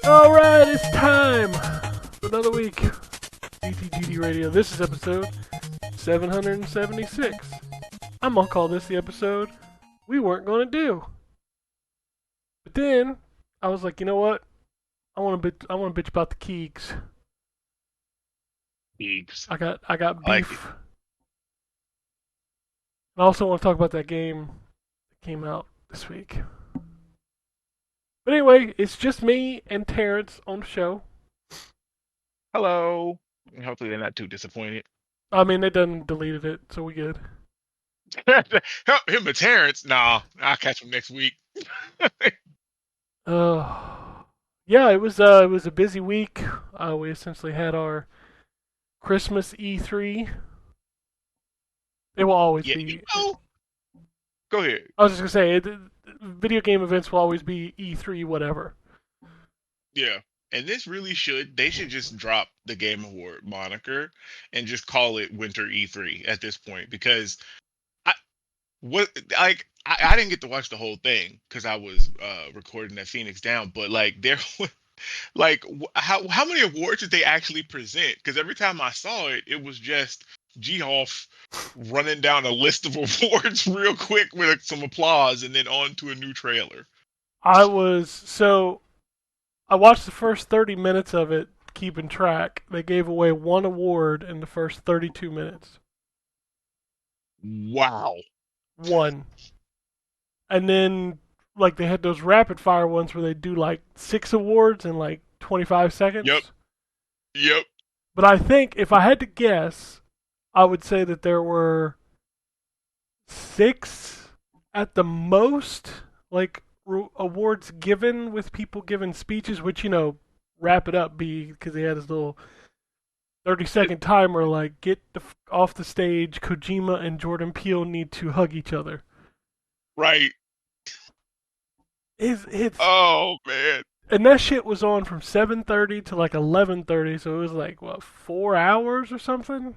All right, it's time for another week. ZTGD Radio. This is episode 776. I'm gonna call this the episode we weren't gonna do. But then I was like, you know what? I want to bitch about the Keegs. Keegs. I got I like beef. I also want to talk about that game that came out this week. But anyway, it's just me and Terrence on the show. Hello. Hopefully they're not too disappointed. I mean, they done deleted it, so we good. Him and Terrence, nah, I'll catch him next week. Yeah, it was a busy week. We essentially had our Christmas E3. It will always Yeah, be. go ahead. I was just gonna say, video game events will always be E3, whatever. Yeah. And they should just drop the Game Award moniker and just call it Winter E3 at this point because I didn't get to watch the whole thing because I was recording at Phoenix Down, but like there was how many awards did they actually present? Because every time I saw it, it was just G-Hoff running down a list of awards real quick with some applause and then on to a new trailer. I watched the first 30 minutes of it, keeping track. They gave away one award in the first 32 minutes. Wow. One. And then, like, they had those rapid fire ones where they do, like, 6 awards in, like, 25 seconds. Yep. But I think, if I had to guess, I would say that there were 6 at the most, like, awards given with people giving speeches, which, wrap it up because they had this little 30-second timer, like, get off the stage, Kojima and Jordan Peele need to hug each other. Right. It's Oh man. and that shit was on from 7:30 to like 11:30, so it was like what 4 hours or something.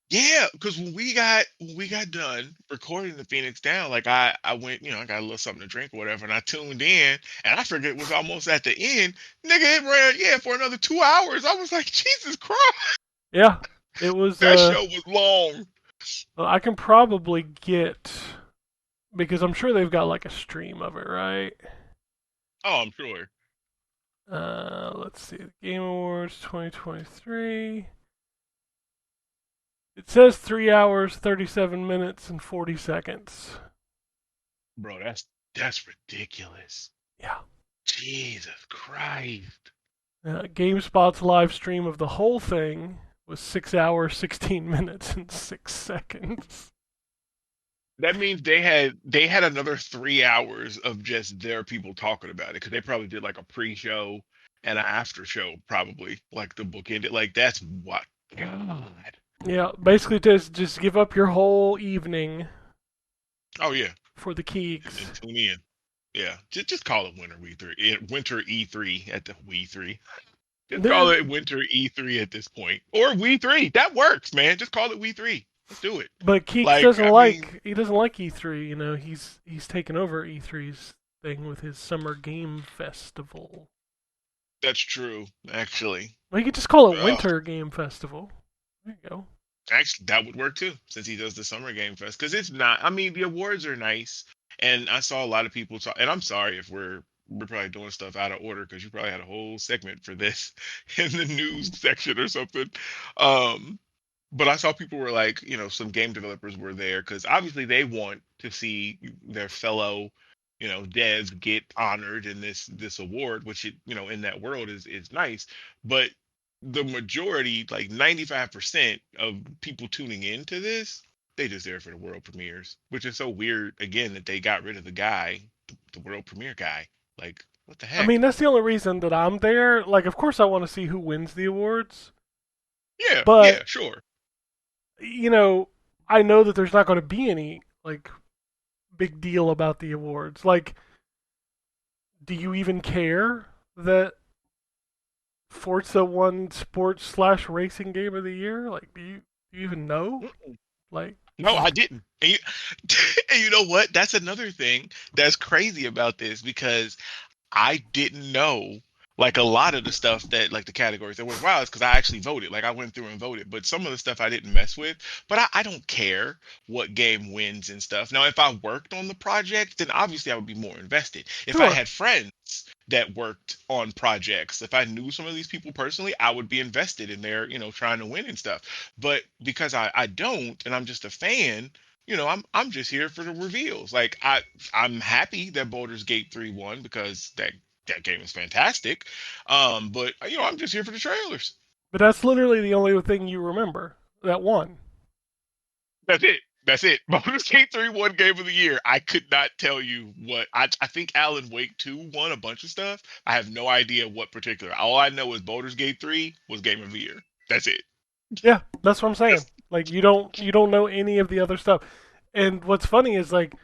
Yeah, because when we got done recording the Phoenix Down, like I went, I got a little something to drink or whatever, and I tuned in, and I figured it was almost at the end. Nigga, it ran for another 2 hours. I was like, Jesus Christ, Yeah, it was. that show was long. I can probably get because I'm sure they've got like a stream of it, right? Oh, I'm sure. Let's see, the Game Awards 2023. It says 3 hours, 37 minutes, and 40 seconds. Bro, that's ridiculous. Yeah. Jesus Christ. GameSpot's live stream of the whole thing was 6 hours, 16 minutes, and 6 seconds. That means they had another 3 hours of just their people talking about it because they probably did like a pre-show and an after show, probably like the book ended. Like that's what God. Yeah, basically just give up your whole evening. Oh yeah. For the Keegs. And tune in. Yeah, just call it Winter E3. Winter E3 at the We3. Just call it Winter E3 at this point, or We3. That works, man. Just call it We3. Let's do it. But Keeks he doesn't like E3. He's taken over E3's thing with his Summer Game Festival. That's true, actually. Well, you could just call it Winter Game Festival. There you go. Actually, that would work too, since he does the Summer Game Fest. Because it's not. I mean, the awards are nice, and I saw a lot of people talk. And I'm sorry if we're probably doing stuff out of order because you probably had a whole segment for this in the news section or something. But I saw people were like, some game developers were there because obviously they want to see their fellow, devs get honored in this award, which in that world is nice. But the majority, like 95% of people tuning into this They just there for the world premieres, which is so weird. Again, that they got rid of the guy, the world premiere guy. Like, what the I mean, heck? that's the only reason that I'm there. Like, of course, I want to see who wins the awards, Yeah, but yeah, sure. you know, I know that there's not going to be any like big deal about the awards. Like, do you even care that Forza won sports slash racing game of the year? Like, do you even know? Mm-mm. Like, No, I didn't. And you know what? That's another thing that's crazy about this because I didn't know like a lot of the stuff that like the categories that was wild is because I actually voted. Like I went through and voted, but some of the stuff I didn't mess with. But I don't care what game wins and stuff. Now, if I worked on the project, then obviously I would be more invested. If I sure. had friends that worked on projects, if I knew some of these people personally, I would be invested in their, trying to win and stuff. But because I don't and I'm just a fan, I'm just here for the reveals. Like I'm happy that Baldur's Gate 3 won because that game is fantastic. But I'm just here for the trailers. But that's literally the only thing you remember that won. That's it. That's it. Baldur's Gate 3 won Game of the Year. I could not tell you what. I think Alan Wake 2 won a bunch of stuff. I have no idea what particular. All I know is Baldur's Gate 3 was Game of the Year. That's it. Yeah, that's what I'm saying. That's, Like, you don't know any of the other stuff. And what's funny is like,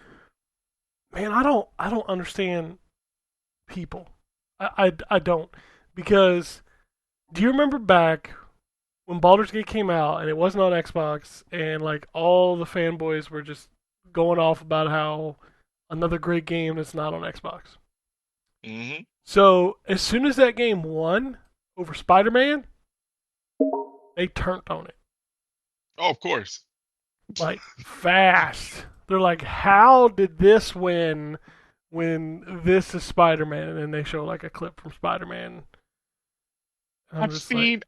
man, I don't understand people. I don't because do you remember back when Baldur's Gate came out and it wasn't on Xbox and like all the fanboys were just going off about how another great game that's not on Xbox. hmm So as soon as that game won over Spider-Man, they turned on it Oh, of course. like fast. They're like, "How did this win when this is Spider-Man?" And then they show like a clip from Spider-Man. I'm I've just like, seen.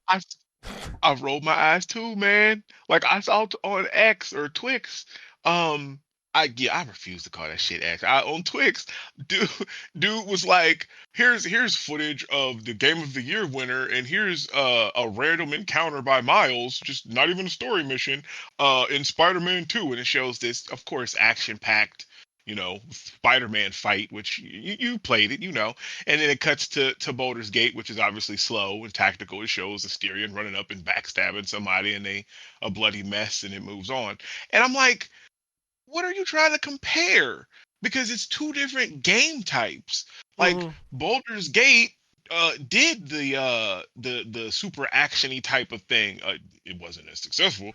I've rolled my eyes too, man. Like I saw on X or Twix. I refuse to call that shit X. On Twix, dude, dude was like, here's footage of the Game of the Year winner, and here's a random encounter by Miles, just not even a story mission, in Spider-Man 2, and it shows this, of course, action-packed. Spider-Man fight, which you played it, and then it cuts to Baldur's Gate, which is obviously slow and tactical. It shows Asterion running up and backstabbing somebody, and a bloody mess, and it moves on. And I'm like, what are you trying to compare? Because it's two different game types. Like mm-hmm. Baldur's Gate did the super actiony type of thing. It wasn't as successful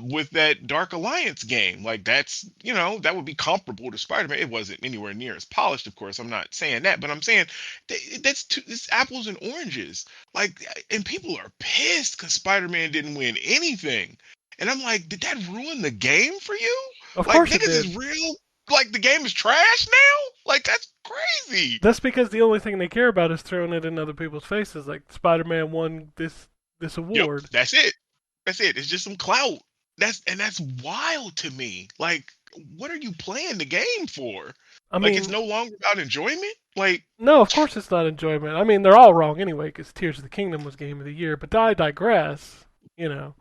with that Dark Alliance game. Like that would be comparable to Spider-Man. It wasn't anywhere near as polished, of course. I'm not saying that, but I'm saying it's apples and oranges. Like, and people are pissed because Spider-Man didn't win anything. And I'm like, did that ruin the game for you? Of Like course it niggas did. is real. Like the game is trash now. Like that's crazy. That's because the only thing they care about is throwing it in other people's faces. Like Spider-Man won this Yep, award. that's it. That's it. It's just some clout. That's wild to me. Like, what are you playing the game for? I Like, it's mean, no longer about enjoyment. Like, no, of course it's not enjoyment. I mean, they're all wrong anyway because Tears of the Kingdom was Game of the Year. But I digress. You know.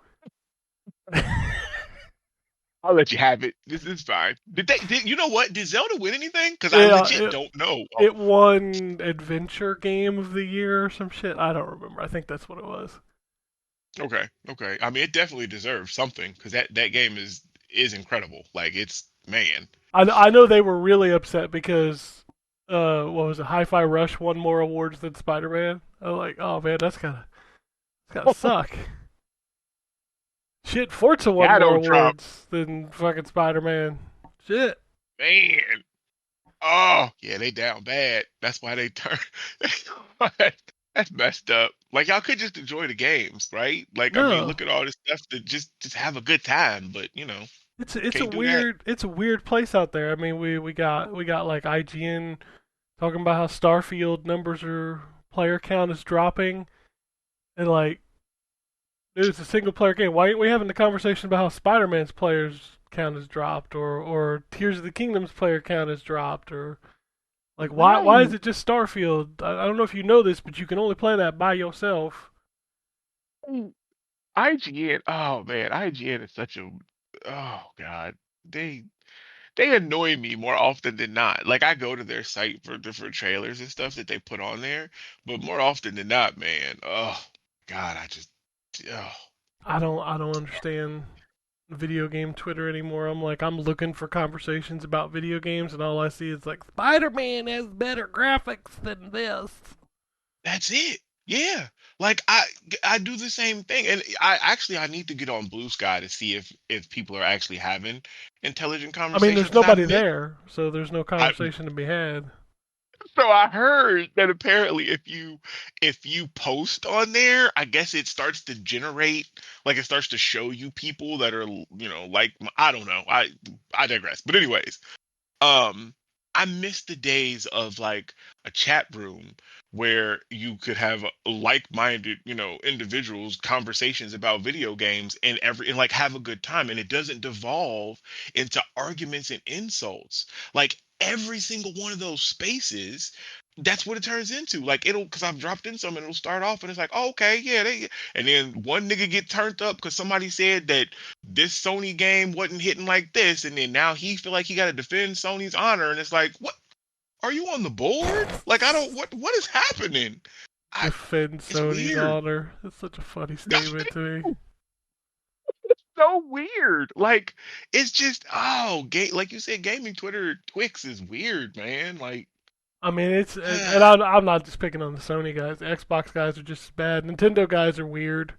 I'll let you have it. This is fine. Did you know what? Did Zelda win anything? Because I Yeah, legit don't know. Oh, it won Adventure Game of the Year or some shit. I don't remember. I think that's what it was. okay, okay. I mean, it definitely deserves something because that game is incredible. Like, it's man. I know they were really upset because what was it? Hi-Fi Rush won more awards than Spider-Man. I was like, oh man, that's gotta suck. Shit, Forza won more Shadow drop, awards than fucking Spider-Man. Shit. man. Oh, yeah, they down bad. That's why they turn. That's messed up. Like y'all could just enjoy the games, right? Like I mean, No, look at all this stuff to just have a good time, but it's a can't do that. weird place out there. I mean, we got like IGN talking about how Starfield numbers are player count is dropping, and like, dude, it's a single player game. Why ain't we having the conversation about how Spider-Man's players count has dropped, or Tears of the Kingdom's player count has dropped, or like why is Right. it just Starfield? I don't know if you know this, but you can only play that by yourself. IGN. Oh man, IGN is such a oh God, they they annoy me more often than not. Like I go to their site for different trailers and stuff that they put on there, but more often than not, man, oh God, I just, oh, I don't understand video game Twitter anymore. I'm looking for conversations about video games, and all I see is like Spider-Man has better graphics than this. that's it. Yeah, like I do the same thing, and I need to get on Blue Sky to see if people are actually having intelligent I mean, conversations there's because nobody there, so there's no I conversation to be had. so I heard that apparently if you post on there, I guess it starts to generate like it starts to show you people that are like I don't know. I digress. But anyways, um, I miss the days of like a chat room where you could have like-minded, individuals conversations about video games and like have a good time and it doesn't devolve into arguments and insults. Like every single one of those spaces, that's what it turns into. Like it'll because I've dropped in some and it'll start off and it's like, oh, okay, yeah, and then one nigga get turned up because somebody said that this Sony game wasn't hitting like this, and then now he feel like he got to defend Sony's honor, and it's like, what? Are you on the board? Like, I don't. What is happening? I. Defend It's Sony's weird. honor. That's such a funny statement to me. So weird. Like, it's just like you said, gaming Twitter Twix is weird, man. Like, I mean, and I'm not just picking on the Sony guys. The Xbox guys are just as bad. Nintendo guys are weird.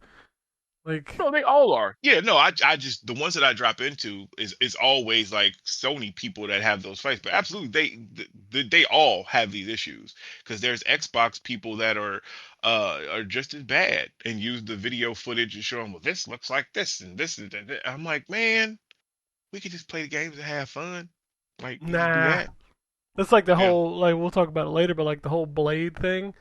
Like, no, they all are. Yeah, no, I just the ones that I drop into is always like Sony people that have those fights, but absolutely they all have these issues because there's Xbox people that are just as bad and use the video footage and show them, well, this looks like this and this and that. I'm like, man, we could just play the games and have fun. Like, we just do nah. that. That's like the Yeah. whole like we'll talk about it later, but like the whole Blade thing,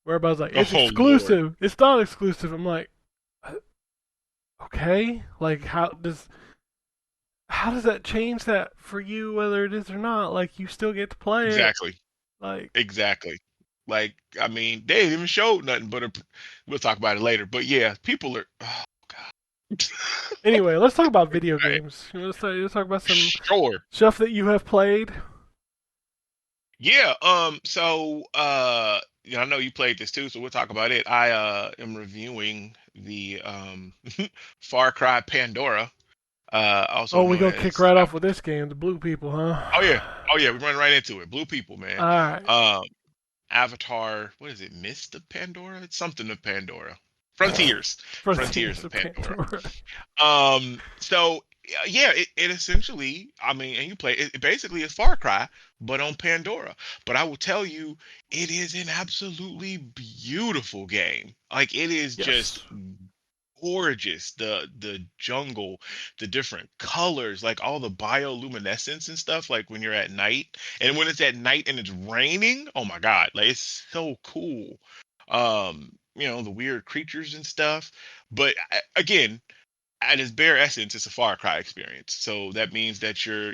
where everybody's like, it's Oh Lord. exclusive. It's not exclusive. I'm like, okay, like how does that change that for you, whether it is or not? Like, you still get to play it. Exactly. Like, Exactly. Like, I mean, they ain't even showed nothing but we'll talk about it later. But yeah, people are. Oh God. anyway, let's talk about video Right. games. Let's talk about some Sure. stuff that you have played. Yeah. So, I know you played this too, so we'll talk about it. I am reviewing the Far Cry Pandora, also Oh, we known gonna kick as. right off with this game, the blue people, huh? Oh yeah. Oh yeah. We run right into it. Blue people, man. All right. Um, Avatar. What is it? Mist of Pandora? It's something of Pandora. Frontiers. Frontiers Frontiers of of Pandora. Pandora. So yeah, it essentially, I mean, and you play it basically is Far Cry, but on Pandora. But I will tell you, it is an absolutely beautiful game. Like it is just Yes. gorgeous. The jungle, the different colors, like all the bioluminescence and stuff, like when you're at night. And when it's at night and it's raining, oh my God, like it's so cool. The weird creatures and stuff. But again, at its bare essence, it's a Far Cry experience. So that means that you're,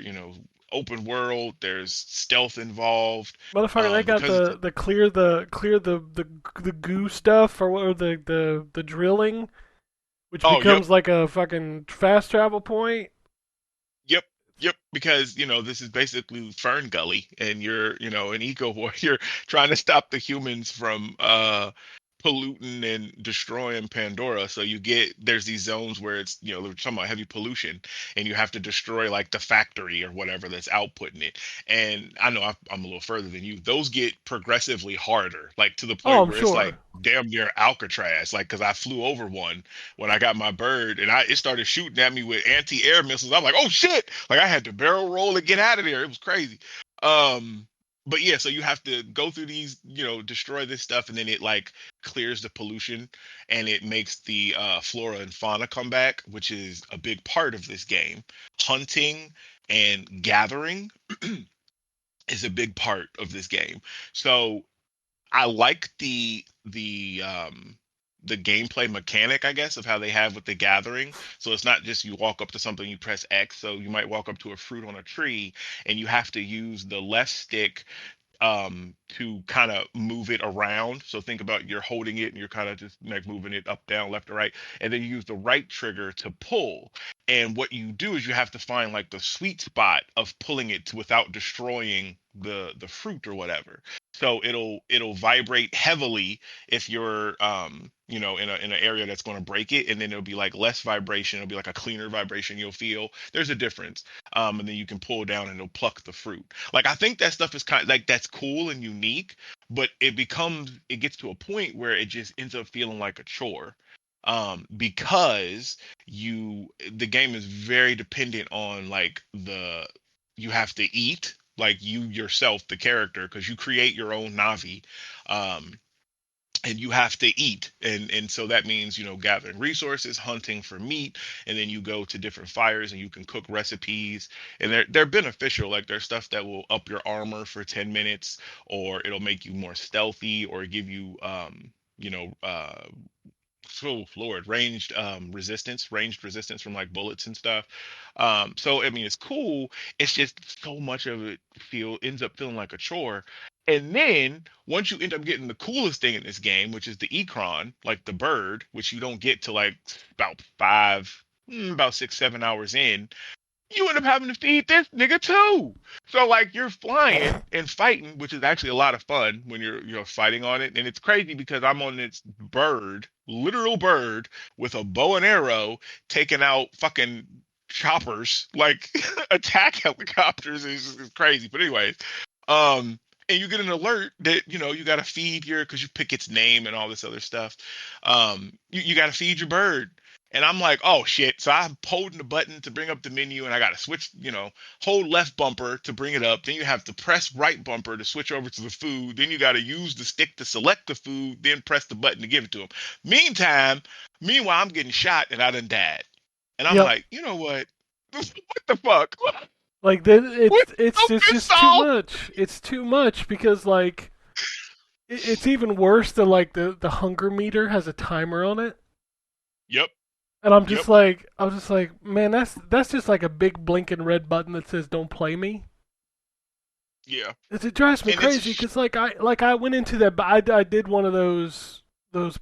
open world. There's stealth involved. Motherfucker, they got Because it's the clear the goo stuff or the drilling, which oh, yep, becomes like a fucking fast travel point. yep, yep. Because this is basically Fern Gully, and you're, an eco warrior trying to stop the humans from polluting and destroying Pandora. So there's these zones where it's, they're talking about heavy pollution and you have to destroy like the factory or whatever that's outputting it. And I know I'm a little further than you. Those get progressively harder, like to the Oh, point I'm where it's like sure. damn near Alcatraz. Like, cause I flew over one when I got my bird and it started shooting at me with anti-air missiles. I'm like, oh shit. Like I had to barrel roll and get out of there. It was crazy. Um, but yeah, so you have to go through these, destroy this stuff, and then it like clears the pollution and it makes the flora and fauna come back, which is a big part of this game. Hunting and gathering is a big part of this game. So I like the gameplay mechanic, I guess, of how they have with the gathering. So it's not just you walk up to something, you press X. So you might walk up to a fruit on a tree and you have to use the left stick to kind of move it around. So think about you're holding it and you're kind of just like moving it up, down, left, or right, and then you use the right trigger to pull. And what you do is you have to find like the sweet spot of pulling it to, without destroying the fruit or whatever. So it'll vibrate heavily if you're in an area that's going to break it, and then it'll be like less vibration. It'll be like a cleaner vibration you'll feel. There's a difference. And then you can pull down and it'll pluck the fruit. Like I think that stuff is kind of like that's cool and unique, but it gets to a point where it just ends up feeling like a chore. Because the game is very dependent on like you have to eat, like you yourself, the character, because you create your own Navi. Um, and you have to eat, and so that means gathering resources, hunting for meat, and then you go to different fires and you can cook recipes, and they're beneficial. Like there's stuff that will up your armor for 10 minutes, or it'll make you more stealthy, or give you you know oh Lord, ranged resistance from like bullets and stuff. So I mean, it's cool. It's just so much of it ends up feeling like a chore. And then once you end up getting the coolest thing in this game, which is the Ekron, like the bird, which you don't get to like about 6, 7 hours in, you end up having to feed this nigga too. So like you're flying and fighting, which is actually a lot of fun when you're fighting on it. And it's crazy because I'm on this bird, literal bird, with a bow and arrow, taking out fucking choppers, like attack helicopters. Is crazy. But anyways, and you get an alert that you got to feed because you pick its name and all this other stuff. You got to feed your bird. And I'm like, oh shit. So I'm holding the button to bring up the menu, and I got to switch, hold left bumper to bring it up. Then you have to press right bumper to switch over to the food. Then you got to use the stick to select the food, then press the button to give it to him. Meanwhile, I'm getting shot and I done died. And I'm Yep. like, you know what? What the fuck? Like What? it's Open just too salt? much. It's too much because like it's even worse than like the hunger meter has a timer on it. Yep. And Yep. I was just like, man, that's just like a big blinking red button that says "Don't play me." Yeah. It drives me And crazy because I went into that. I did one of those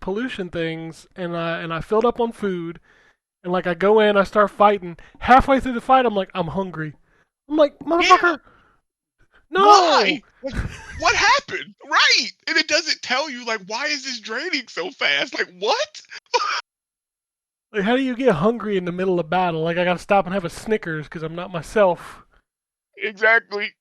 pollution things, and I filled up on food, and like I go in, I start fighting. Halfway through the fight, I'm like, I'm hungry. I'm like, yeah. motherfucker, no! Why? Like, what happened? Right. And it doesn't tell you, like, why is this draining so fast? Like, what? Like, how do you get hungry in the middle of battle? Like, I gotta stop and have a Snickers because I'm not myself. Exactly.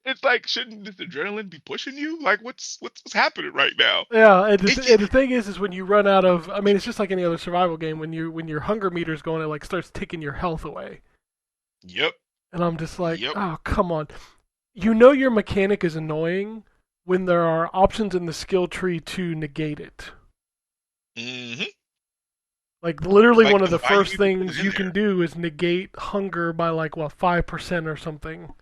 It's like, shouldn't this adrenaline be pushing you? Like, what's happening right now? Yeah, It and just, the thing is when you run out of, I mean, it's just like any other survival game. When your hunger meter's going, it like starts taking your health away, yep. and I'm just like, Yep. oh come on. You know your mechanic is annoying when there are options in the skill tree to negate it. Hmm. Like literally, Like, one of the why you first even put it things in you there? can do is negate hunger by like 5% or something.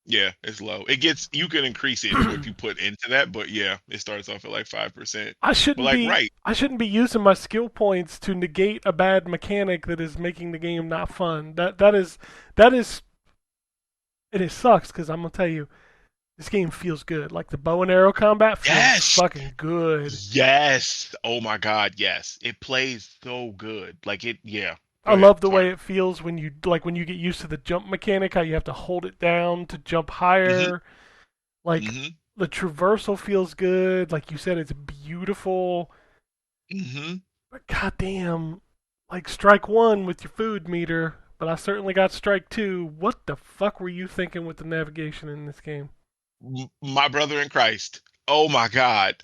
Yeah, it's low. You can increase it if you put into that, but yeah, it starts off at like 5%. But like, right. I shouldn't be using my skill points to negate a bad mechanic that is making the game not fun. That is it sucks because I'm gonna tell you this game feels good. Like the bow and arrow combat feels Yes. fucking good. Yes. Oh my God. Yes. It plays so good. Like yeah. I Go ahead. love the Sorry. way it feels when you get used to the jump mechanic, how you have to hold it down to jump Hmm. higher. Like Hmm. the traversal feels good. Like you said, it's beautiful. Hmm. But goddamn, like strike one with your food meter, but I certainly got strike two. What the fuck were you thinking with the navigation in this game? My brother in Christ. Oh my God.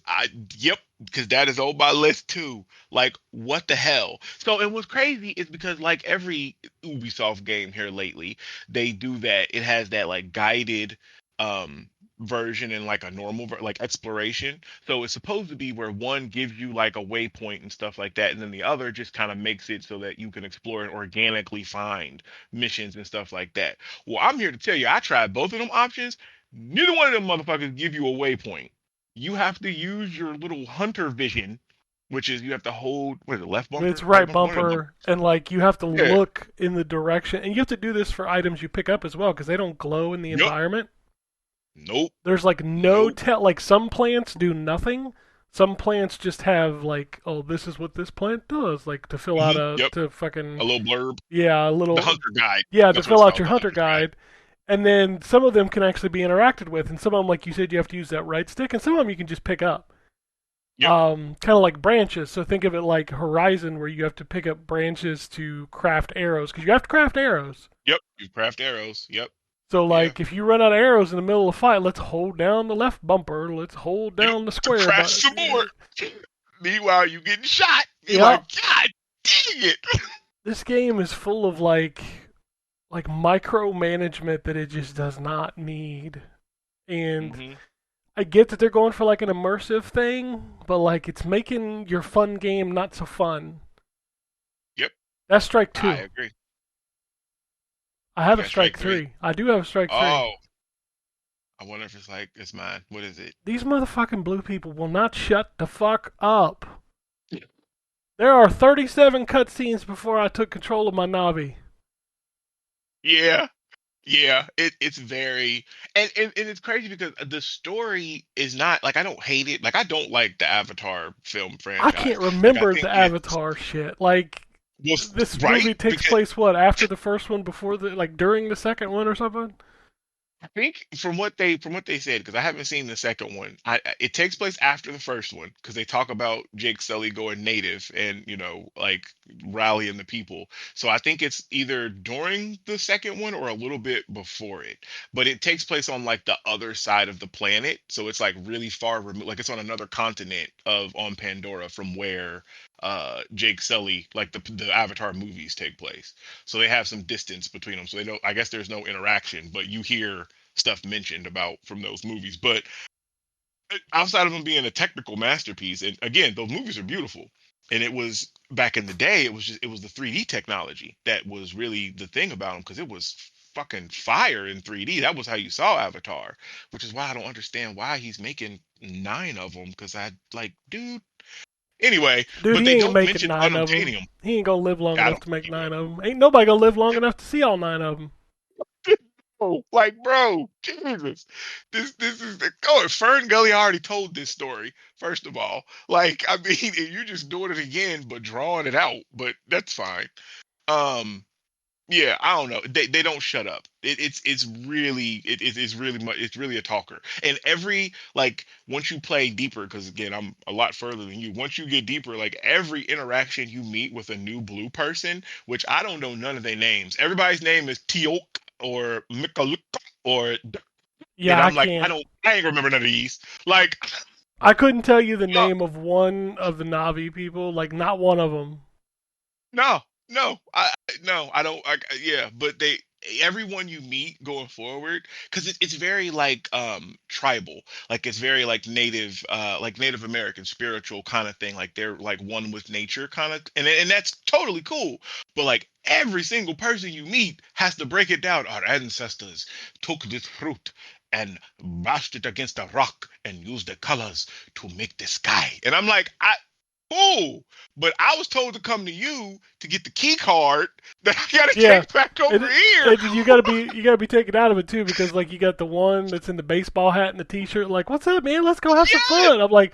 Yep, because that is on my list too. Like, what the hell? So, and what's crazy is because like every Ubisoft game here lately, they do that. It has that like guided um version and like a normal like exploration. So it's supposed to be where one gives you like a waypoint and stuff like that, and then the other just kind of makes it so that you can explore and organically find missions and stuff like that. Well, I'm here to tell you, I tried both of them options. Neither one of them motherfuckers give you a waypoint. You have to use your little hunter vision, which is you have to hold, what is it, left It's bumper, right right bumper, one of them bumper, bumpers. and like you have to Yeah. look in the direction, and you have to do this for items you pick up as well because they don't glow in the Yep. environment. Nope. There's like no Nope. tell. Like some plants do nothing, Some plants just have like, oh, this is what this plant does, like to fill out Yep. to fucking A little blurb. yeah, a The little hunter guide. yeah, to That's what it's fill out called. your The hunter hunter's guide. guide. And then some of them can actually be interacted with, and some of them, like you said, you have to use that right stick, and some of them you can just pick up. Yep. Kind of like branches. So think of it like Horizon, where you have to pick up branches to craft arrows, because you have to craft arrows. Yep. You craft arrows. Yep. So Yeah. like if you run out of arrows in the middle of a fight, let's hold down the left bumper, let's hold Yep. down the To square craft some more. button. Meanwhile, you getting shot. You're Yeah, like, God dang it. this game is full of like micromanagement that it just does not need. And hmm I get that they're going for like an immersive thing, but like it's making your fun game not so fun. Yep. That's strike I two. agree. I You have a got strike strike three. three. I do have a strike three. Oh, I wonder if it's like it's mine. What is it? These motherfucking blue people will not shut the fuck up. There are 37 cutscenes before I took control of my Navi. Yeah. Yeah, it's very and it's crazy because the story is not like I don't hate it. Like I don't like the Avatar film I franchise. can't Like I remember think the it's Avatar shit. Like was this right movie takes because place what after the first one, before the like during the second one or something. I think from what they said because I haven't seen the second one. It takes place after the first one because they talk about Jake Sully going native and like rallying the people. So I think it's either during the second one or a little bit before it. But it takes place on like the other side of the planet, so it's like really far removed. Like it's on another continent of on Pandora from where Jake Sully like the Avatar movies take place. So they have some distance between them. So they don't. I guess there's no interaction, but you hear stuff mentioned about from those movies. But outside of them being a technical masterpiece, and again, those movies are beautiful. And it was back in the day, it was the 3D technology that was really the thing about them because it was fucking fire in 3D. That was how you saw Avatar, which is why I don't understand why he's making nine of them. Because I like, dude. Anyway, Dude, but he they ain't don't making mention nine of them. unobtainium. He ain't gonna live long I enough don't to think make he will. nine of them. Ain't nobody gonna live long enough to see all nine of them. Oh, like, bro, Jesus, this is the oh, Fern Gully already told this story. First of all, like, I mean, you're just doing it again, but drawing it out. But that's fine. Um, yeah, I don't know. They don't shut up. It's really it's really much it's really a talker. And every like once you play deeper, because again I'm a lot further than you. Once you get deeper, like every interaction you meet with a new blue person, which I don't know none of their names. Everybody's name is Teok or Mikaluk or and Yeah, I I'm like can't. I ain't remember none of these. Like I couldn't tell you the no name of one of the Navi people. Like not one of them. no no no I don't yeah but they everyone you meet going forward because it's very like tribal like it's very like native american spiritual kind of thing like they're like one with nature kind of and that's totally cool but like every single person you meet has to break it down our ancestors took this fruit and bashed it against a rock and used the colors to make the sky and I'm like I cool. But I was told to come to you to get the key card that I gotta Yeah, take back over it, here. you gotta be taken out of it too, because like you got the one that's in the baseball hat and the t-shirt. Like, what's up, man? Let's go have some Yeah, fun. I'm like,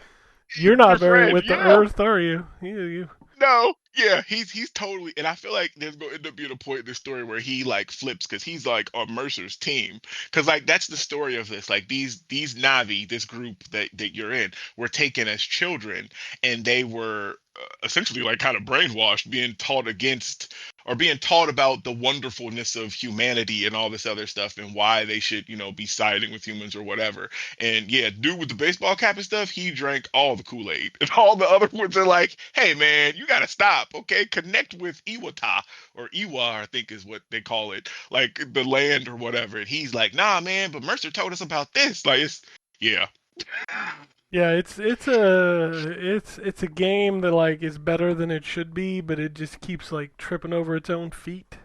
you're not your very friend. with the Yeah. earth, are you? You. No, yeah, he's totally, and I feel like there's gonna end up being a point in this story where he like flips because he's like on Mercer's team, because like that's the story of this. Like these Navi, this group that you're in, were taken as children, and they were essentially like kind of brainwashed, being taught against or being taught about the wonderfulness of humanity and all this other stuff and why they should be siding with humans or whatever. And yeah, dude with the baseball cap and stuff, he drank all the Kool-Aid. And all the other ones are like, hey man, you gotta stop, okay? Connect with Iwata or Iwa, I think is what they call it, like the land or whatever. And he's like, nah man, but Mercer told us about this. Like it's yeah. Yeah, it's a game that like is better than it should be, but it just keeps like tripping over its own feet.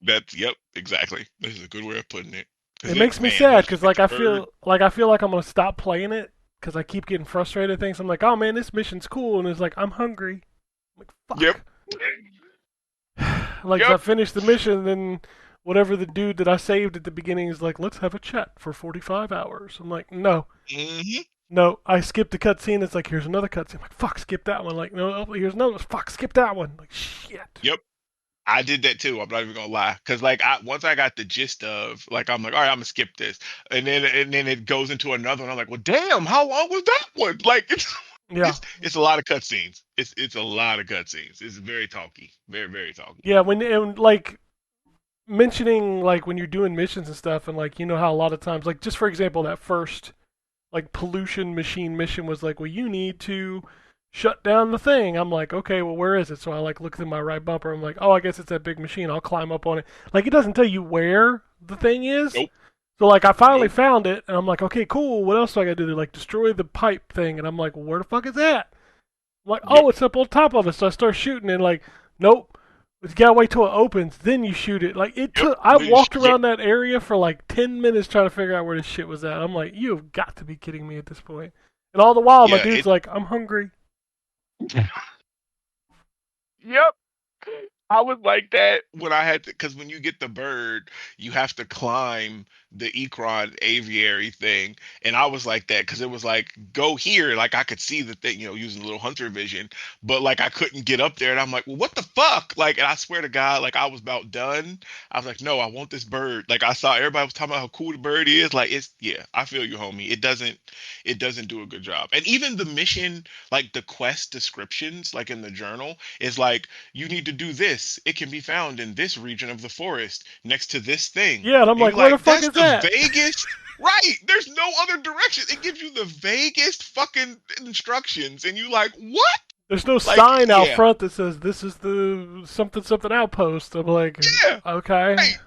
That's yep, exactly. This is a good way of putting it. Cause It it makes me man, sad once because you get like to bird, I feel like I'm gonna stop playing it because I keep getting frustrated at things. I'm like, oh man, this mission's cool, and it's like I'm hungry. I'm like, yep, fuck. Like I yep. finish the mission, then whatever the dude that I saved at the beginning is like, let's have a chat for 45 hours. I'm like, no, hmm No, I skipped the cutscene. It's like, here's another cutscene. I'm like, fuck, skip that one. Like, no, oh, here's another. Fuck, skip that one. Like, shit. Yep. I did that too. I'm not even gonna lie, because like once I got the gist of like I'm like, all right, I'm gonna skip this, and then it goes into another one. I'm like, well, damn, how long was that one? Like it's Yeah. it's a lot of cutscenes. It's a lot of cutscenes. It's very talky, very talky. Yeah, when, and like, mentioning, like, when you're doing missions and stuff, and like, you know how a lot of times, like, just for example, that first, like, pollution machine mission was like, well, you need to shut down the thing. I'm like, okay, well, where is it? So I like look through my right bumper. I'm like, oh, I guess it's that big machine. I'll climb up on it. Like, it doesn't tell you where the thing is. Nope, So like, I finally nope. found it, and I'm like, okay, cool. What else do I gotta do? They're like, destroy the pipe thing, and I'm like, well, where the fuck is that? I'm like, Yep, oh, it's up on top of us. So I start shooting, and like, nope. You gotta wait till it opens, then you shoot it. Like, it yep. took. I walked Yep. around that area for like 10 minutes trying to figure out where this shit was at. I'm like, you've got to be kidding me at this point. And all the while, my Yeah. dude's like, I'm hungry. Yep. I was like that when I had to, because when you get the bird, you have to climb the Ecron aviary thing, and I was like that because it was like go here, like I could see the thing, using a little hunter vision, but like I couldn't get up there, and I'm like, well, what the fuck? Like, and I swear to God, like I was about done. I was like, no, I want this bird. Like I saw everybody was talking about how cool the bird is. Like it's yeah, I feel you, homie. It doesn't do a good job, and even the mission, like the quest descriptions, like in the journal, is like you need to do this. It can be found in this region of the forest next to this thing. Yeah, and I'm And like, you're where the like, fuck that's is the that? vaguest. Right. There's no other direction. It gives you the vaguest fucking instructions. And you like, what? There's no Like, sign out yeah. front that says this is the something something outpost. I'm like, Yeah. okay. Right.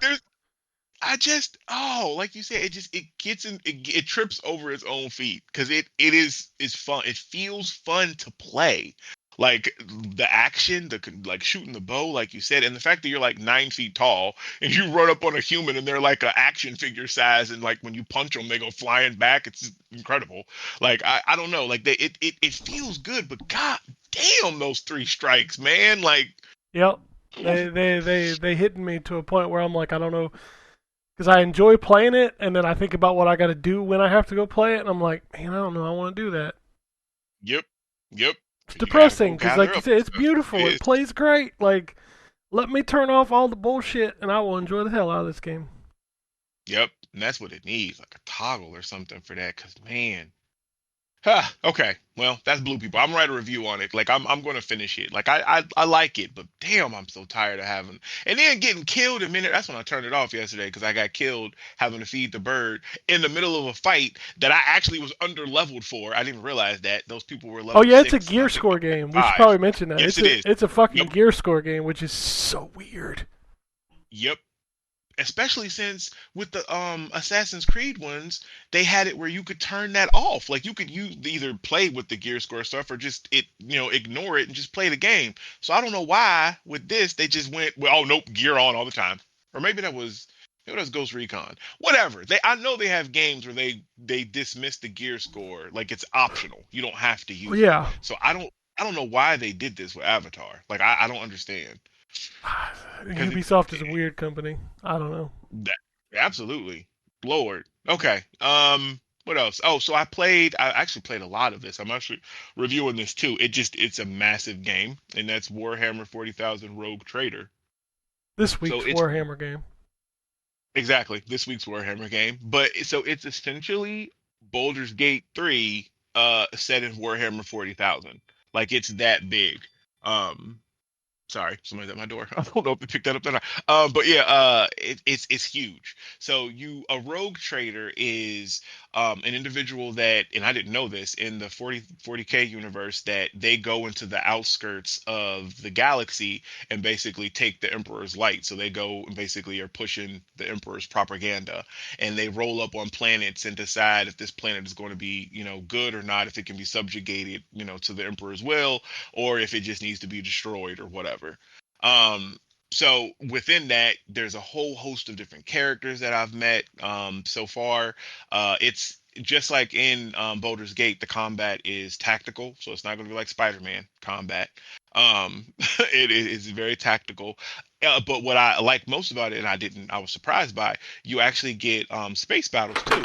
Like you said, it gets in, it trips over its own feet because it is fun. It feels fun to play. Like the action, like shooting the bow, like you said, and the fact that you're like 9 feet tall and you run up on a human and they're like an action figure size, and like when you punch them, they go flying back. It's just incredible. Like I don't know, like it feels good, but god damn those three strikes, man. Like Yep. They hitting me to a point where I'm like, I don't know, because I enjoy playing it, and then I think about what I got to do when I have to go play it, and I'm like, man, I don't know, I want to do that. yep, yep. It's Because you gotta go depressing because, gather like you up said, and it's stuff. It beautiful. It is. plays great. Like, let me turn off all the bullshit, and I will enjoy the hell out of this game. Yep, and that's what it needs, like a toggle or something for that. Cause man, huh, okay, well that's Blue People. I'm gonna write a review on it. Like I'm gonna finish it. Like I like it, but damn, I'm so tired of having and then getting killed a minute. That's when I turned it off yesterday because I got killed having to feed the bird in the middle of a fight that I actually was under leveled for. I didn't realize that those people were Oh level yeah, it's a six and gear I think score I'm like game. We should five. probably mention that. Yes, It's it a is. it's a fucking Yep, gear score game, which is so weird. yep. Especially since with the Assassin's Creed ones, they had it where you could turn that off. Like you either play with the gear score stuff or just ignore it and just play the game. So I don't know why with this they just went, well, oh nope, gear on all the time. Or maybe that was Ghost Recon. Whatever. I know they have games where they dismiss the gear score like it's optional. You don't have to use it. Yeah, So I don't know why they did this with Avatar. Like I don't understand. Because Ubisoft is a weird company. I don't know. that, absolutely. Lord. Okay. What else? Oh, so I actually played a lot of this. I'm actually reviewing this too. It's a massive game, and that's Warhammer 40,000 Rogue Trader. This So week's it's Warhammer game. exactly this week's Warhammer game, but so it's essentially Baldur's Gate 3 set in Warhammer 40,000. Like it's that big. Um Sorry, somebody's at my door. I don't know if they picked that up or not. But yeah, it's huge. So a rogue trader is an individual that, and I didn't know this in the 40K universe, that they go into the outskirts of the galaxy and basically take the Emperor's light. So they go and basically are pushing the Emperor's propaganda, and they roll up on planets and decide if this planet is going to be, good or not, if it can be subjugated, to the Emperor's will, or if it just needs to be destroyed or whatever. Um, so within that, there's a whole host of different characters that I've met so far. It's just like in Baldur's Gate, the combat is tactical, so it's not going to be like Spider-Man combat. It is very tactical. But what I like most about it, and I was surprised by, you actually get space battles too.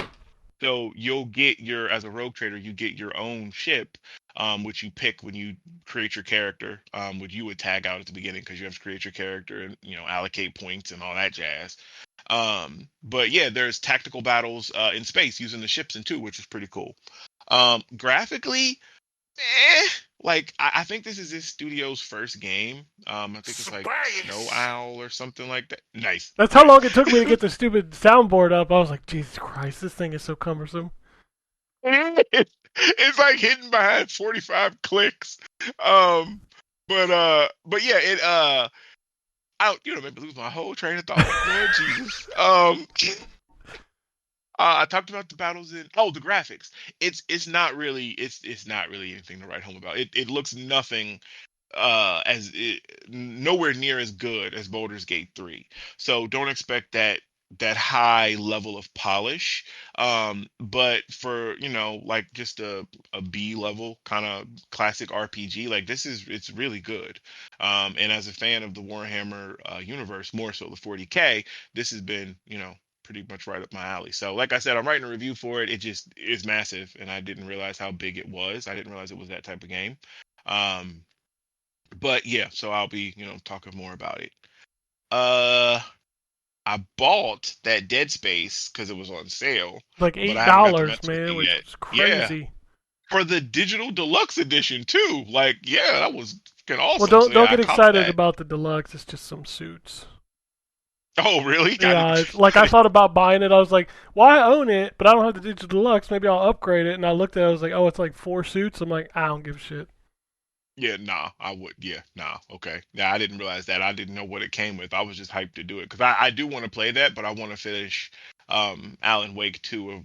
So you'll get your as a rogue trader, you get your own ship, which you pick when you create your character, which you would tag out at the beginning because you have to create your character and allocate points and all that jazz. But yeah, there's tactical battles in space using the ships and two, which is pretty cool. Graphically, eh, like I think this is this studio's first game. I think it's like Snow Space. Owl or something like that. Nice, That's how nice. long it took me to get the stupid soundboard up. I was like, Jesus Christ, this thing is so cumbersome. It's like hidden behind 45 clicks. Um, but yeah, made me lose my whole train of thought. Lord Jesus. I talked about the battles in the graphics. It's not really anything to write home about. It looks nothing nowhere near as good as Baldur's Gate 3. So don't expect that high level of polish. But for, like just a B level kind of classic RPG, like it's really good. And as a fan of the Warhammer universe, more so the 40K, this has been, pretty much right up my alley. So like I said, I'm writing a review for it. It just is massive and I didn't realize how big it was. I didn't realize it was that type of game. Um, but yeah, so I'll be, talking more about it. Uh, I bought that Dead Space because it was on sale, Like but eight I haven't got to dollars, mess with man, it which yet. was Yeah, crazy. for the digital deluxe edition too. Like, yeah, that was fucking Well, awesome. So don't yeah, I get copped excited that. about the deluxe. It's just some suits. Oh, really? I Yeah, didn't. it's, like I thought about buying it. I was like, "Well, I own it, but I don't have the digital deluxe. Maybe I'll upgrade it." And I looked at it. I was like, "Oh, it's like four suits." I'm like, "I don't give a shit." Yeah, nah, I would. Yeah, nah, okay. Yeah, I didn't realize that. I didn't know what it came with. I was just hyped to do it because I do want to play that, but I want to finish Alan Wake 2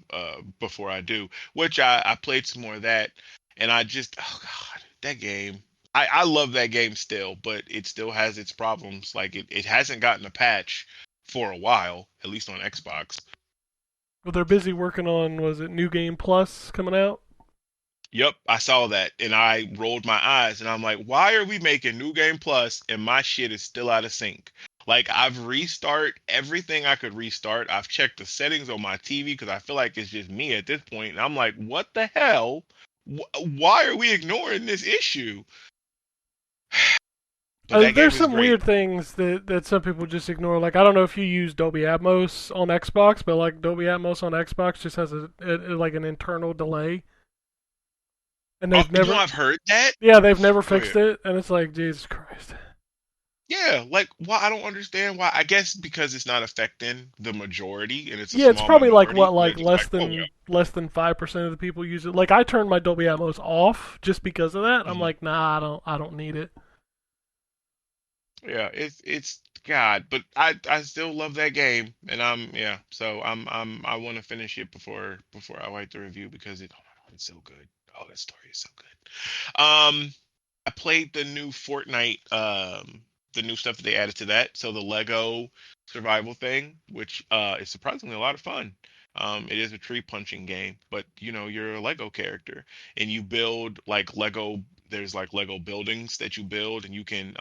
before I do, which I played some more of that, and I just oh god, that game. I love that game still, but it still has its problems. Like it hasn't gotten a patch for a while, at least on Xbox. Well, they're busy working on was it New Game Plus coming out? Yep, I saw that and I rolled my eyes and I'm like, why are we making New Game Plus and my shit is still out of sync? Like I've restart everything I could restart. I've checked the settings on my TV because I feel like it's just me at this point, and I'm like, what the hell? Why are we ignoring this issue? But that There's game is some great. weird things that some people just ignore. Like I don't know if you use Dolby Atmos on Xbox, but like Dolby Atmos on Xbox just has like an internal delay, and Oh, they've never I've heard that. they've never Go fixed ahead. it, and it's like Jesus Christ. Yeah, like why I don't understand why. I guess because it's not affecting the majority and it's a Yeah, it's small probably like minority. what They're like just like, oh well. less than 5% of the people use it. Like I turned my Dolby Atmos off just because of that. I'm Mhm. like, nah, I don't need it. Yeah, it's God, but I still love that game, and yeah. So I want to finish it before I write the review because oh my God, it's so good. Oh, that story is so good. I played the new Fortnite, the new stuff that they added to that. So the Lego survival thing, which is surprisingly a lot of fun. It is a tree punching game, but you're a Lego character and you build like Lego. There's like Lego buildings that you build, and you can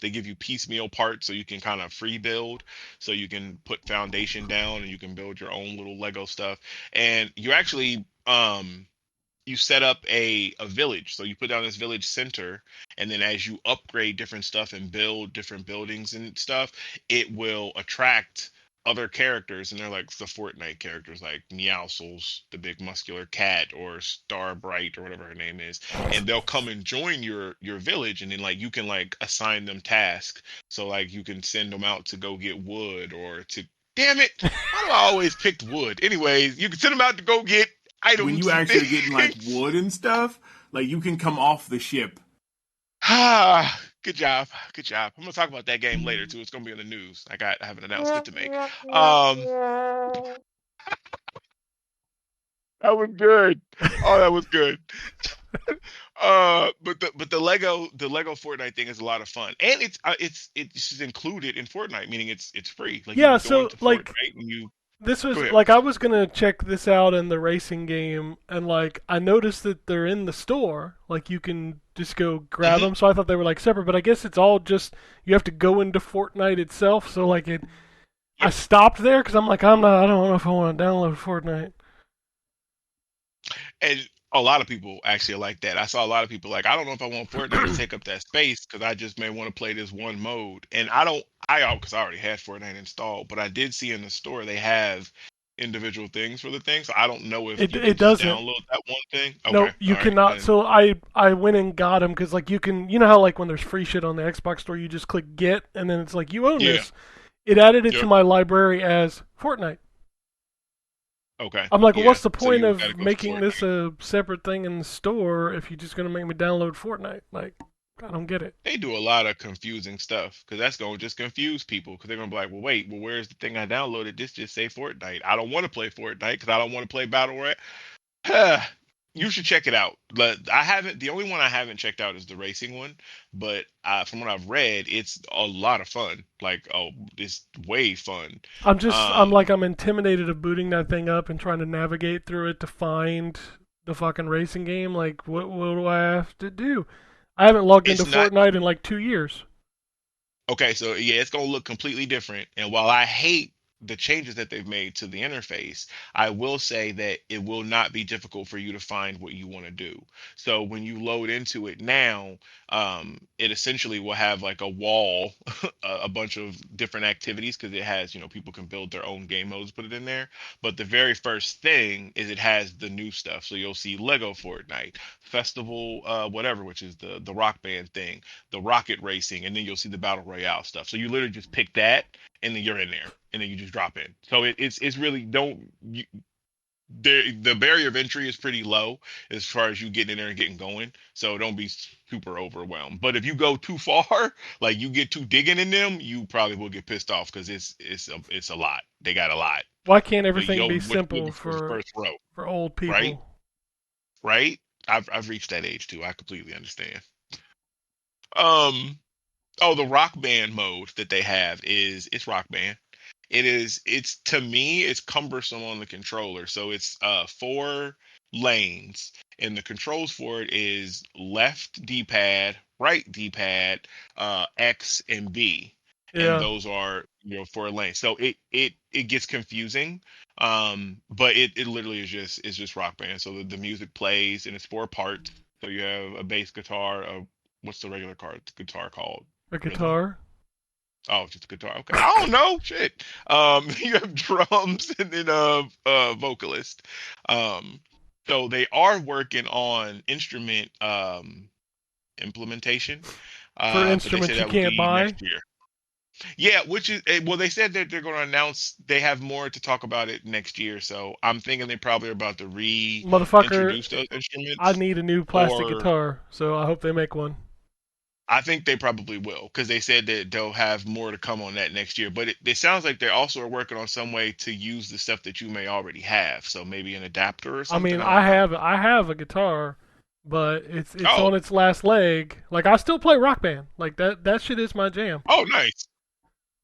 they give you piecemeal parts so you can kind of free build. So you can put foundation down and you can build your own little Lego stuff. And you actually you set up a village. So you put down this village center, and then as you upgrade different stuff and build different buildings and stuff, it will attract other characters, and they're like the Fortnite characters, like Meowscles, the big muscular cat, or Starbright, or whatever her name is, and they'll come and join your village, and then like you can like assign them tasks. So like you can send them out to go get wood or to damn it, why do I always pick wood? Anyways, you can send them out to go get When you items and actually are getting like things. wood and stuff, like you can come off the ship. Ah, good job. Good job. I'm gonna talk about that game later too. It's gonna be in the news. I have an announcement to make. Um, that was good. Oh, that was good. But the Lego Fortnite thing is a lot of fun, and it's just included in Fortnite, meaning it's free. Like you Yeah, can go so into like Fortnite and you this go was ahead. like I was gonna check this out in the racing game, and like I noticed that they're in the store. Like you can just go grab Hmm. them. So I thought they were like separate, but I guess it's all just you have to go into Fortnite itself. So like I Yep. stopped there because I'm like I don't know if I want to download Fortnite. And a lot of people actually are like that. I saw a lot of people like, I don't know if I want Fortnite to take up that space because I just may want to play this one mode. And I don't, because I already had Fortnite installed, but I did see in the store they have individual things for the thing. So I don't know if you can It just doesn't. download that one thing. No, Okay, you all right, cannot. then. So I went and got them because like you can, you know how like when there's free shit on the Xbox store, you just click get and then it's like you own Yeah, this. It added it to yep, my library as Fortnite. okay, I'm like, well, yeah. what's the So point you got to of go for making this Fortnite. a separate thing in the store if you're just gonna make me download Fortnite? Like, I don't get it. They do a lot of confusing stuff because that's going to just confuse people because they're going to be like, well, wait, well, where's the thing I downloaded? This just say Fortnite. I don't want to play Fortnite because I don't want to play Battle Royale. You should check it out. But I haven't. The only one I haven't checked out is the racing one. But from what I've read, it's a lot of fun. Like, oh, it's way fun. I'm like, Um, I'm intimidated of booting that thing up and trying to navigate through it to find the fucking racing game. Like, what do I have to do? I haven't logged into it's not Fortnite in like 2 years. okay. So yeah, it's gonna look completely different. And while I hate the changes that they've made to the interface, I will say that it will not be difficult for you to find what you want to do. So when you load into it now, it essentially will have like a wall, a bunch of different activities because it has, people can build their own game modes, put it in there. But the very first thing is it has the new stuff. So you'll see Lego Fortnite, Festival, whatever, which is the Rock Band thing, the rocket racing, and then you'll see the battle royale stuff. So you literally just pick that, and then you're in there, and then you just drop in. So it's really don't you, the barrier of entry is pretty low as far as you getting in there and getting going. So don't be super overwhelmed. But if you go too far, like you get too digging in them, you probably will get pissed off because it's a lot. They got a lot. Why can't But everything yo, be what you simple looking for the first row, for old right? people? Right? I've reached that age too. I completely understand. Um, Oh, the rock band mode that they have is it's rock band. It's to me it's cumbersome on the controller. So it's 4 lanes and the controls for it is left D-pad, right D-pad, X and B. And Yeah. those are 4 lanes. So it gets confusing. But it literally is just rock band. So the music plays and it's 4 parts. So you have a bass guitar, what's the regular guitar called? A Rhythm? guitar. Oh, just a guitar. Okay. I don't know. Shit. You have drums and then vocalist. Um, so they are working on instrument implementation. For But they say instruments you that will can't be buy. next year. Yeah, which is well, they said that they're going to announce they have more to talk about it next year. So I'm thinking they probably are about to Motherfucker, reintroduce those I instruments, need a new plastic or guitar, so I hope they make one. I think they probably will because they said that they'll have more to come on that next year. But it sounds like they also are working on some way to use the stuff that you may already have. So maybe an adapter or I something. mean, I don't know. I have a guitar, but it's Oh, on its last leg. Like I still play Rock Band. Like that shit is my jam. oh, nice.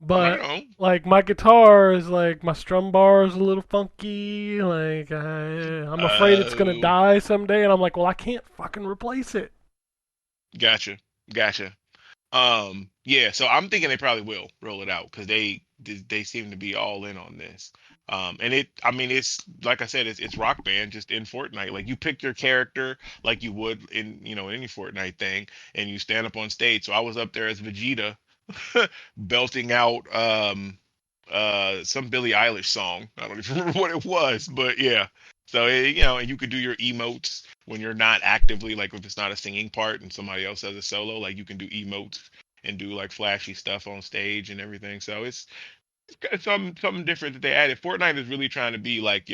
Right But on. like my guitar is like my strum bar is a little funky. Like I'm afraid it's gonna Oh, die someday, and I'm like, well, I can't fucking replace it. gotcha, gotcha. Yeah. So I'm thinking they probably will roll it out because they seem to be all in on this. And I mean, it's like I said, it's Rock Band just in Fortnite. Like you pick your character like you would in any Fortnite thing, and you stand up on stage. So I was up there as Vegeta belting out some Billie Eilish song. I don't even remember what it was, but yeah. So and you could do your emotes when you're not actively like if it's not a singing part and somebody else has a solo, like you can do emotes and do like flashy stuff on stage and everything. So it's got something different that they added. Fortnite is really trying to be like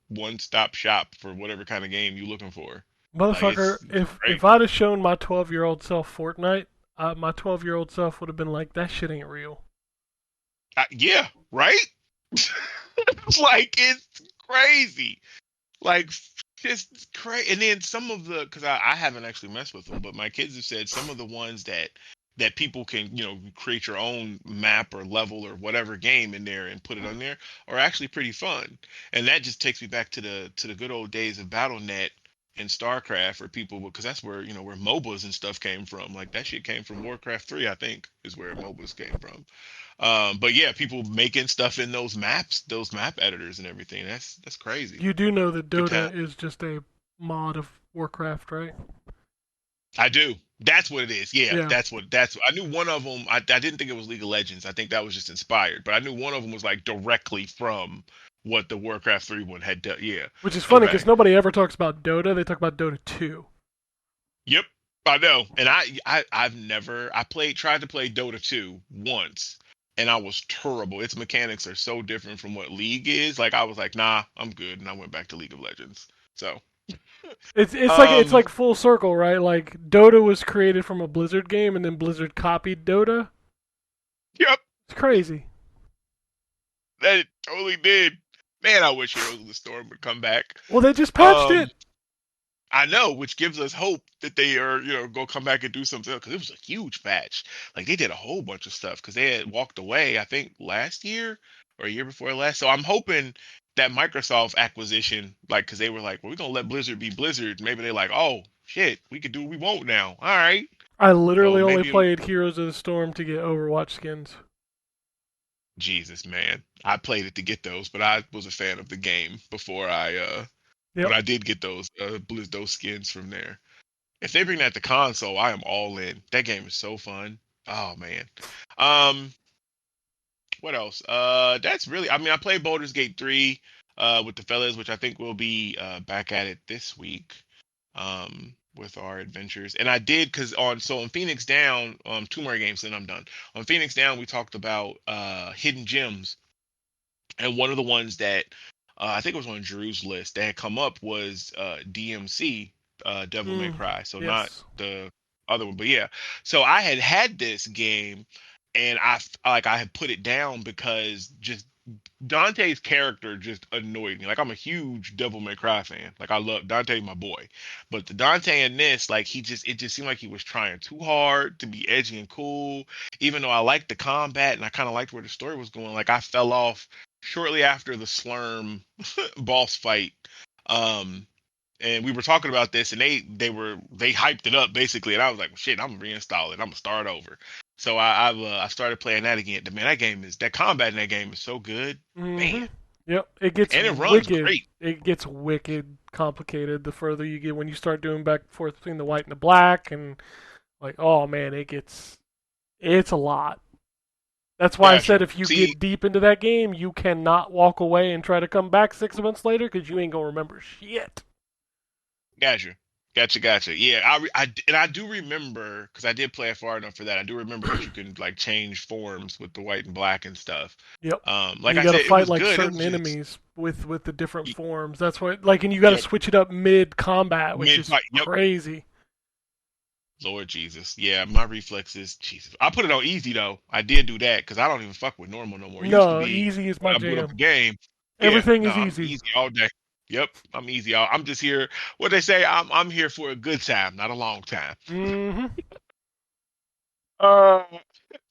one stop shop for whatever kind of game you're looking for. Like Motherfucker, it's if great. I'd have shown my 12-year-old self Fortnite, my 12-year-old self would have been like, that shit ain't real. Yeah, right. Like it's crazy. Like just crazy. And then some of the because I haven't actually messed with them, but my kids have said some of the ones that people can create your own map or level or whatever game in there and put it on there are actually pretty fun. And that just takes me back to the good old days of BattleNet and StarCraft, where people because that's where where MOBAs and stuff came from. Like that shit came from Warcraft 3, I think, is where MOBAs came from. But yeah, people making stuff in those maps, those map editors and everything. That's crazy. You do know that Good time. Dota is just a mod of Warcraft, right? I do. That's what it is. Yeah, Yeah. that's. I knew one of them. I didn't think it was League of Legends. I think that was just inspired. But I knew one of them was like directly from what the Warcraft 3 one had done. Yeah. Which is funny because Okay. nobody ever talks about Dota. They talk about Dota 2. Yep. I know. And I've never tried to play Dota 2 once and I was terrible. Its mechanics are so different from what League is. Like I was like, nah, I'm good, and I went back to League of Legends. So It's um like full circle, right? Like Dota was created from a Blizzard game, and then Blizzard copied Dota. yep, It's crazy. that it totally did. Man, I wish Heroes of the Storm would come back. Well, they just patched Um it. I know, which gives us hope that they are, go come back and do something because it was a huge patch. Like they did a whole bunch of stuff because they had walked away, I think, last year or a year before last. So I'm hoping that Microsoft acquisition, like, because they were like, well, we're gonna let Blizzard be Blizzard. Maybe they're like, oh shit, we could do what we want now. All right. I So literally only maybe played Heroes of the Storm to get Overwatch skins. Jesus, man, I played it to get those, but I was a fan of the game before but Yep. I did get those skins from there. If they bring that to console, I am all in. That game is so fun. Oh man. Um, what else? That's really. I mean, I played Baldur's Gate 3 with the fellas, which I think we'll be back at it this week. With our adventures, and I did because on Phoenix Down, 2 more games, then I'm done. On Phoenix Down, we talked about hidden gems, and one of the ones that I think it was on Drew's list that had come up was DMC, Devil May Mm, Cry. So not yes. the other one, but yeah. So I had this game, and I had put it down because just Dante's character just annoyed me. Like I'm a huge Devil May Cry fan. Like I love Dante, my boy. But the Dante in this, like it just seemed like he was trying too hard to be edgy and cool. Even though I liked the combat and I kind of liked where the story was going, like I fell off shortly after the Slurm boss fight. Um, and we were talking about this, and they hyped it up basically, and I was like, well, shit, I'm gonna reinstall it. I'm gonna start over. So I started playing that again. Man, that combat in that game is so good, man, Mm-hmm. Yep. It gets and it runs wicked. great. It gets wicked complicated the further you get when you start doing back and forth between the white and the black, and like, oh man, it's a lot. That's why I Gotcha. said if you See, get deep into that game, you cannot walk away and try to come back 6 months later because you ain't gonna remember shit. gotcha, gotcha. Yeah, and I do remember because I did play it far enough for that. I do remember that you can like change forms with the white and black and stuff. Yep. And Like you I got to said, it fight was like good. It certain was just enemies with the different forms. That's what like, and you got to yep, switch it up mid combat, which mid is fight. Yep. crazy. Lord Jesus. Yeah, my reflexes. Jesus. I put it on easy though. I did do that because I don't even fuck with normal no more. It used to No, be easy is my when I boot up jam. the game. Yeah, Everything no, is I'm easy. easy all day. Yep, I'm easy. I'm just here. What they say, I'm here for a good time, not a long time. Mm-hmm. Uh,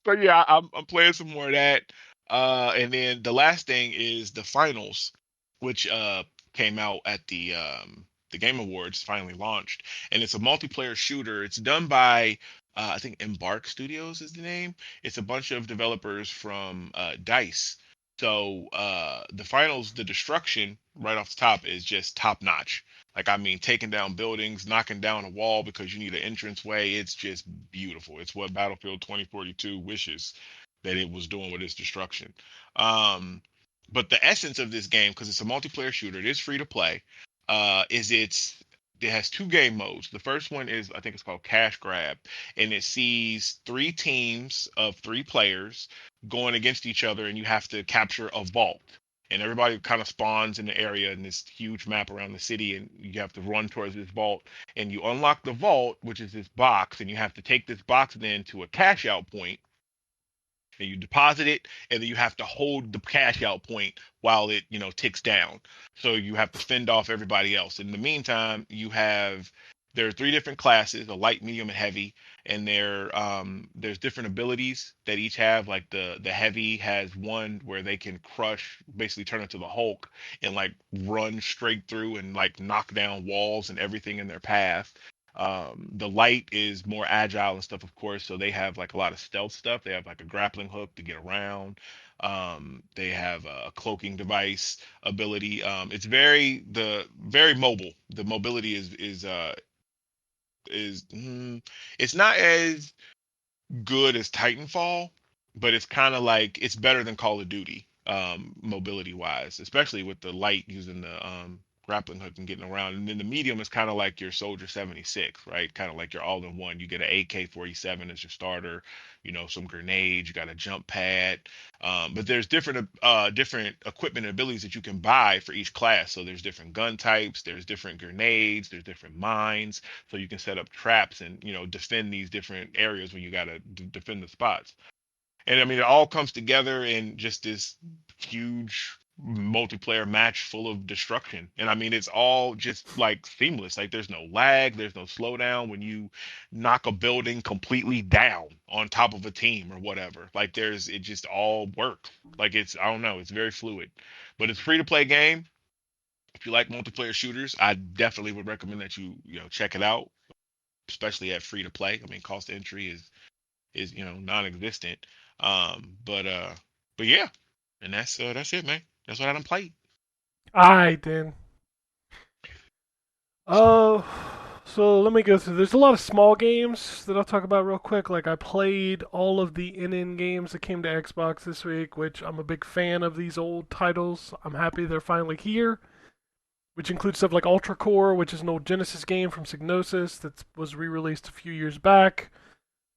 so yeah, I'm playing some more of that. And then the last thing is the finals, which came out at the Game Awards, finally launched, and it's a multiplayer shooter. It's done by I think Embark Studios is the name. It's a bunch of developers from Dice. So the finals, the destruction right off the top is just top notch. Like I mean, taking down buildings, knocking down a wall because you need an entrance way. It's just beautiful. It's what Battlefield 2042 wishes that it was doing with its destruction. Um, but the essence of this game, because it's a multiplayer shooter, it is free to play. It has 2 game modes. The first one is I think it's called Cash Grab, and it sees 3 teams of 3 players going against each other, and you have to capture a vault. And everybody kind of spawns in the area in this huge map around the city, and you have to run towards this vault. And you unlock the vault, which is this box, and you have to take this box then to a cash out point and you deposit it, and then you have to hold the cash out point while it ticks down. So you have to fend off everybody else. In the meantime, there are 3 different classes: a light, medium, and heavy. And there's different abilities that each have. Like the heavy has one where they can crush, basically turn into the Hulk and like run straight through and like knock down walls and everything in their path. The light is more agile and stuff, of course. So they have like a lot of stealth stuff. They have like a grappling hook to get around. They have a cloaking device ability. It's very mobile. The mobility is it's not as good as Titanfall, but it's kind of like it's better than Call of Duty, mobility wise, especially with the light using the grappling hook and getting around. And then the medium is kind of like your Soldier 76, right? Kind of like your all in one. You get an AK-47 as your starter, some grenades, you got a jump pad. But there's different equipment and abilities that you can buy for each class. So there's different gun types, there's different grenades, there's different mines, so you can set up traps and defend these different areas when you got to defend the spots. And I mean, it all comes together in just this huge multiplayer match full of destruction. And I mean, it's all just like seamless. Like there's no lag, there's no slowdown when you knock a building completely down on top of a team or whatever. Like it just all works. Like I don't know, it's very fluid. But it's free to play game. If you like multiplayer shooters, I definitely would recommend that you check it out, especially at free to play. I mean, cost of entry is non-existent. But yeah, and that's it, man. That's what I done played. Alright then. Oh, so let me go through. There's a lot of small games that I'll talk about real quick. Like I played all of the NN games that came to Xbox this week, which I'm a big fan of these old titles. I'm happy they're finally here, which includes stuff like Ultra Core, which is an old Genesis game from Psygnosis that was re-released a few years back.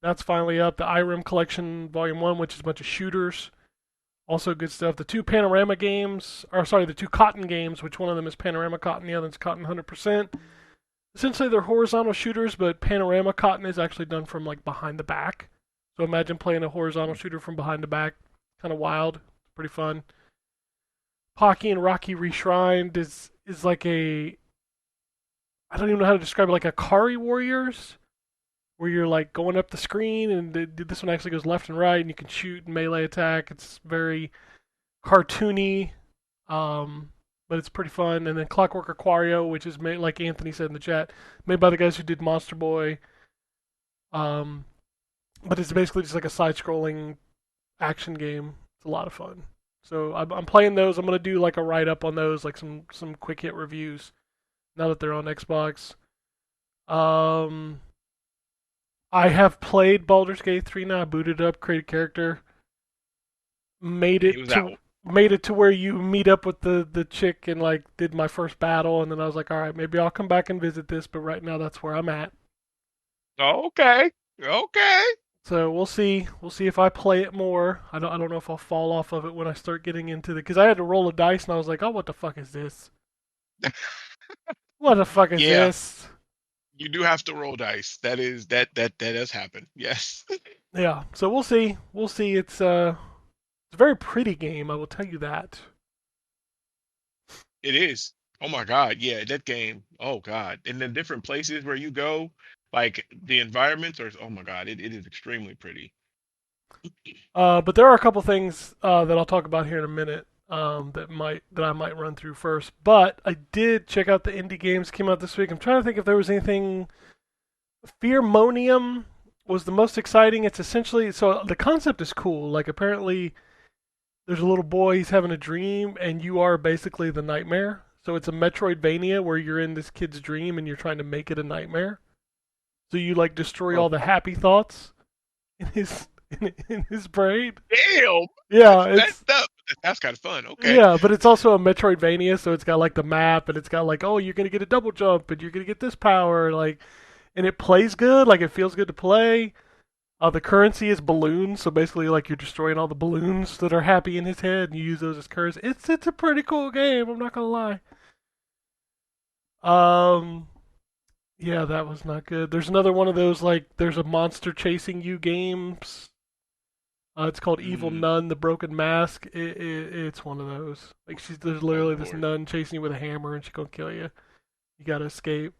That's finally up. The IREM Collection Volume 1, which is a bunch of shooters. Also good stuff. The two Panorama games, the two Cotton games, which one of them is Panorama Cotton, the other is Cotton 100%. Essentially, they're horizontal shooters, but Panorama Cotton is actually done from like behind the back. So imagine playing a horizontal shooter from behind the back. Kind of wild. Pretty fun. Pocky and Rocky Reshrined is like I don't even know how to describe it, like a Kari Warriors, where you're like going up the screen, and this one actually goes left and right, and you can shoot and melee attack. It's very cartoony, but it's pretty fun. And then Clockwork Aquario, which is made, like Anthony said in the chat, made by the guys who did Monster Boy. But it's basically just like a side-scrolling action game. It's a lot of fun. So I'm playing those. I'm gonna do like a write-up on those, like some quick hit reviews, now that they're on Xbox. I have played Baldur's Gate 3 now. I booted up, created character, made it to where you meet up with the chick and like did my first battle, and then I was like, all right, maybe I'll come back and visit this, but right now that's where I'm at. Okay. So we'll see. We'll see if I play it more. I don't know if I'll fall off of it when I start getting into the, because I had to roll a dice and I was like, oh, what the fuck is this? What the fuck is this? You do have to roll dice. That does happen. Yes. Yeah. So we'll see. We'll see. It's a very pretty game, I will tell you that. It is. Oh my God. Yeah, that game. Oh God. And the different places where you go, like the environments are, oh my God, it is extremely pretty. But there are a couple things that I'll talk about here in a minute that I might run through first. But I did check out the indie games that came out this week. I'm trying to think if there was anything. Fearmonium was the most exciting. It's essentially, so the concept is cool. Like apparently there's a little boy, he's having a dream, and you are basically the nightmare. So it's a Metroidvania where you're in this kid's dream and you're trying to make it a nightmare. So you like destroy all the happy thoughts in his brain. Damn. Yeah, that's kind of fun. Okay. Yeah, but it's also a Metroidvania, so it's got like the map, and it's got like, oh, you're gonna get a double jump, and you're gonna get this power, like, and it plays good, like it feels good to play. The currency is balloons, so basically, like you're destroying all the balloons that are happy in his head, and you use those as currency. It's a pretty cool game. I'm not gonna lie. Yeah, that was not good. There's another one of those, like, there's a monster chasing you games. It's called Evil Nun, The Broken Mask. It's one of those. Like, there's literally this nun chasing you with a hammer, and she's gonna kill you. You gotta escape.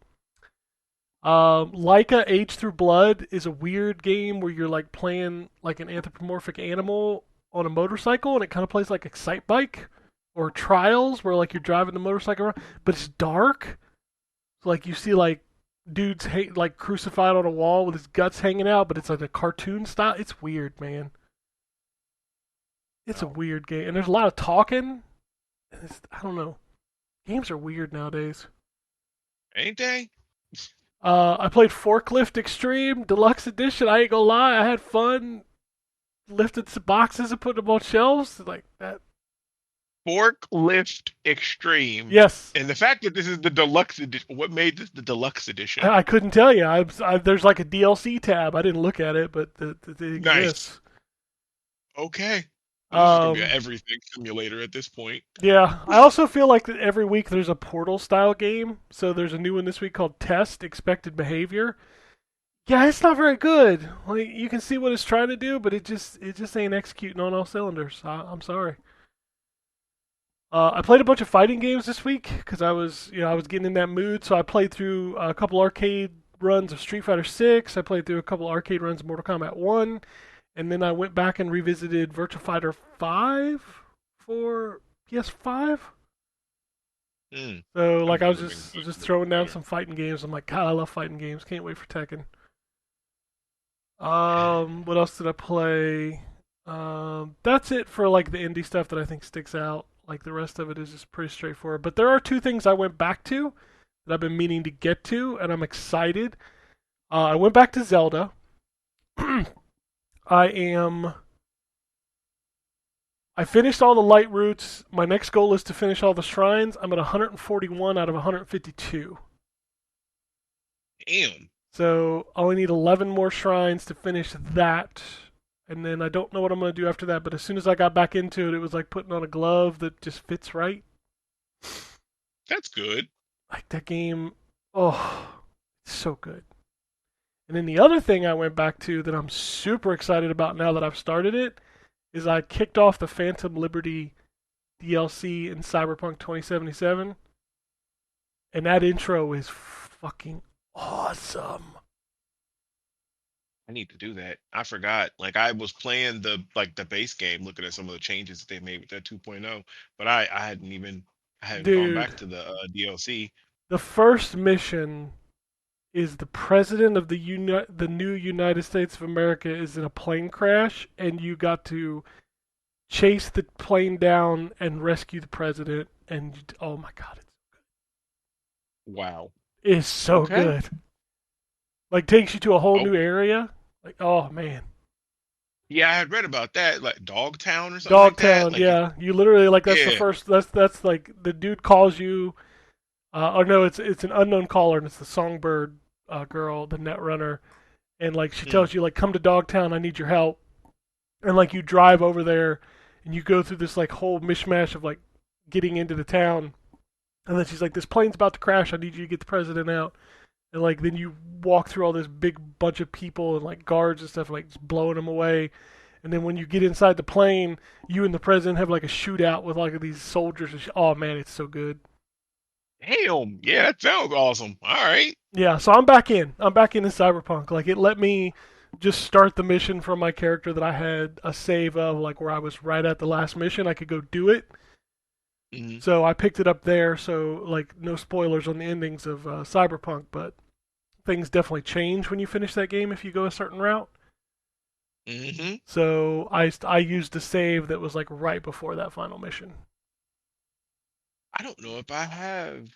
Laika Age Through Blood is a weird game where you're like playing like an anthropomorphic animal on a motorcycle, and it kind of plays like Excite Bike or Trials, where like you're driving the motorcycle around, but it's dark. So like you see like dude's like crucified on a wall with his guts hanging out, but it's like a cartoon style. It's weird, man. It's a No. weird game, and there's a lot of talking. I don't know. Games are weird nowadays. Ain't they? I played Forklift Extreme Deluxe Edition. I ain't gonna lie, I had fun. Lifted some boxes and put them on shelves like that. Forklift Extreme. Yes, And the fact that this is the deluxe edition, what made this the deluxe edition? I couldn't tell you. There's like a DLC tab. I didn't look at it, but it Nice. exists. Okay. This is going to be an Um, everything simulator at this point. yeah, I also feel like that every week there's a Portal style game. So there's a new one this week called Test Expected Behavior. Yeah, it's not very good. Like you can see what it's trying to do, but it just ain't executing on all cylinders. I'm sorry. I played a bunch of fighting games this week because I was getting in that mood. So I played through a couple arcade runs of Street Fighter 6. I played through a couple arcade runs of Mortal Kombat 1, and then I went back and revisited Virtua Fighter 5 for PS5. Hmm. So I've like I was never been just good just with throwing down Fighter. some fighting games. I'm like, God, I love fighting games. Can't wait for Tekken. What else did I play? That's it for like the indie stuff that I think sticks out. Like the rest of it is just pretty straightforward. But there are two things I went back to that I've been meaning to get to, and I'm excited. I went back to Zelda. I am. I finished all the light routes. My next goal is to finish all the shrines. I'm at 141 out of 152. Damn. So I only need 11 more shrines to finish that. And then I don't know what I'm going to do after that, but as soon as I got back into it, it was like putting on a glove that just fits right. That's good. Like that game, oh, it's so good. And then the other thing I went back to that I'm super excited about now that I've started it is I kicked off the Phantom Liberty DLC in Cyberpunk 2077. And that intro is fucking awesome. I need to do that. I forgot. Like I was playing the base game, looking at some of the changes that they made with that 2.0, but I hadn't gone Dude, back to the DLC. the first mission is the president of the new United States of America is in a plane crash, and you got to chase the plane down and rescue the president. And oh my god, Wow. it's so Okay. good. Like takes you to a whole Oh, new area. Like oh man, yeah, I had read about that, like Dogtown or something like that. Dogtown. Like you, Yeah, you literally like that's the yeah. first. That's like the dude calls you. Or no, it's an unknown caller, and it's the Songbird girl, the net runner, and like she Hmm. tells you like come to Dogtown, I need your help, and like you drive over there, and you go through this like whole mishmash of like getting into the town, and then she's like this plane's about to crash, I need you to get the president out, and like then you walk through all this big bunch of people and like guards and stuff like just blowing them away. And then when you get inside the plane, you and the president have like a shootout with like these soldiers. Oh man, it's so good. Damn. Yeah, that sounds awesome. All right. Yeah, so I'm back in. I'm back into Cyberpunk. Like it let me just start the mission from my character that I had a save of, like where I was right at the last mission. I could go do it. Hmm. So I picked it up there. So like no spoilers on the endings of Cyberpunk, but things definitely change when you finish that game if you go a certain route. Hmm. So I used a save that was like right before that final mission. I don't know if I have.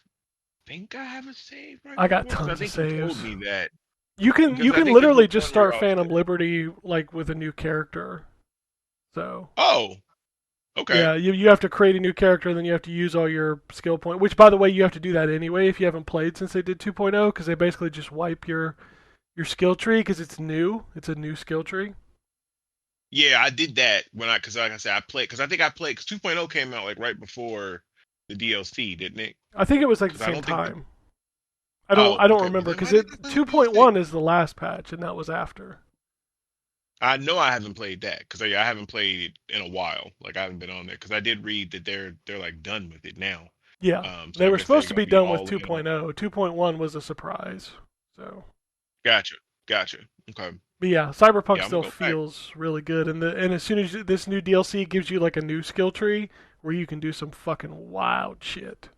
Think I have a save right I got before because I tons of think you told saves. me that You can because you I can think there's literally one just where start y'all Phantom said, Liberty like with a new character. So "Oh, okay, yeah, you have to create a new character, and then you have to use all your skill point. Which, by the way, you have to do that anyway if you haven't played since they did 2.0, because they basically just wipe your skill tree because it's new. It's a new skill tree. yeah, I did that when because like I said, I played because I think I played because 2.0 came out like right before the DLC, didn't it? I think it was like the Because I same don't think the time. I don't oh I don't okay, well remember then because why didn't I it play the DLC? 2.1 is the last patch, and that was after. I know I haven't played that because I haven't played it in a while. Like I haven't been on there because I did read that they're like done with it now. Yeah, So they I were guess they're supposed to gonna be be done with all in on. 2.0. 2.1 was a surprise. So. Gotcha, gotcha. Okay, But yeah, Cyberpunk yeah, I'm gonna still go back. feels really good, and as soon as this new DLC gives you like a new skill tree where you can do some fucking wild shit.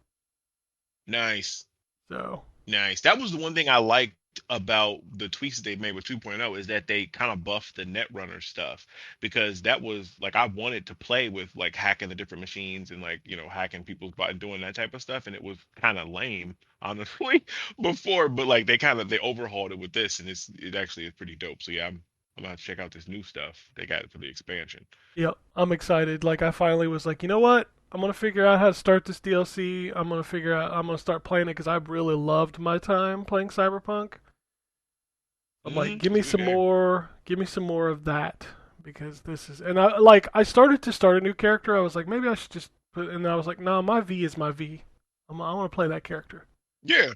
Nice. So Nice. That was the one thing I liked about the tweaks that they made with 2.0 is that they kind of buffed the Netrunner stuff because that was like I wanted to play with like hacking the different machines and like hacking people's body doing that type of stuff and it was kind of lame honestly before but like they overhauled it with this and it actually is pretty dope. So yeah, I'm gonna have to check out this new stuff they got for the expansion. Yep, I'm excited. Like I finally was like, you know what? I'm gonna figure out how to start this DLC. I'm gonna start playing it because I really loved my time playing Cyberpunk. I'm like, It's a good game. give me some more of that because this is. And I started to start a new character. I was like, maybe I should just put. And I was like, no, my V is my V. I want to play that character. Yeah,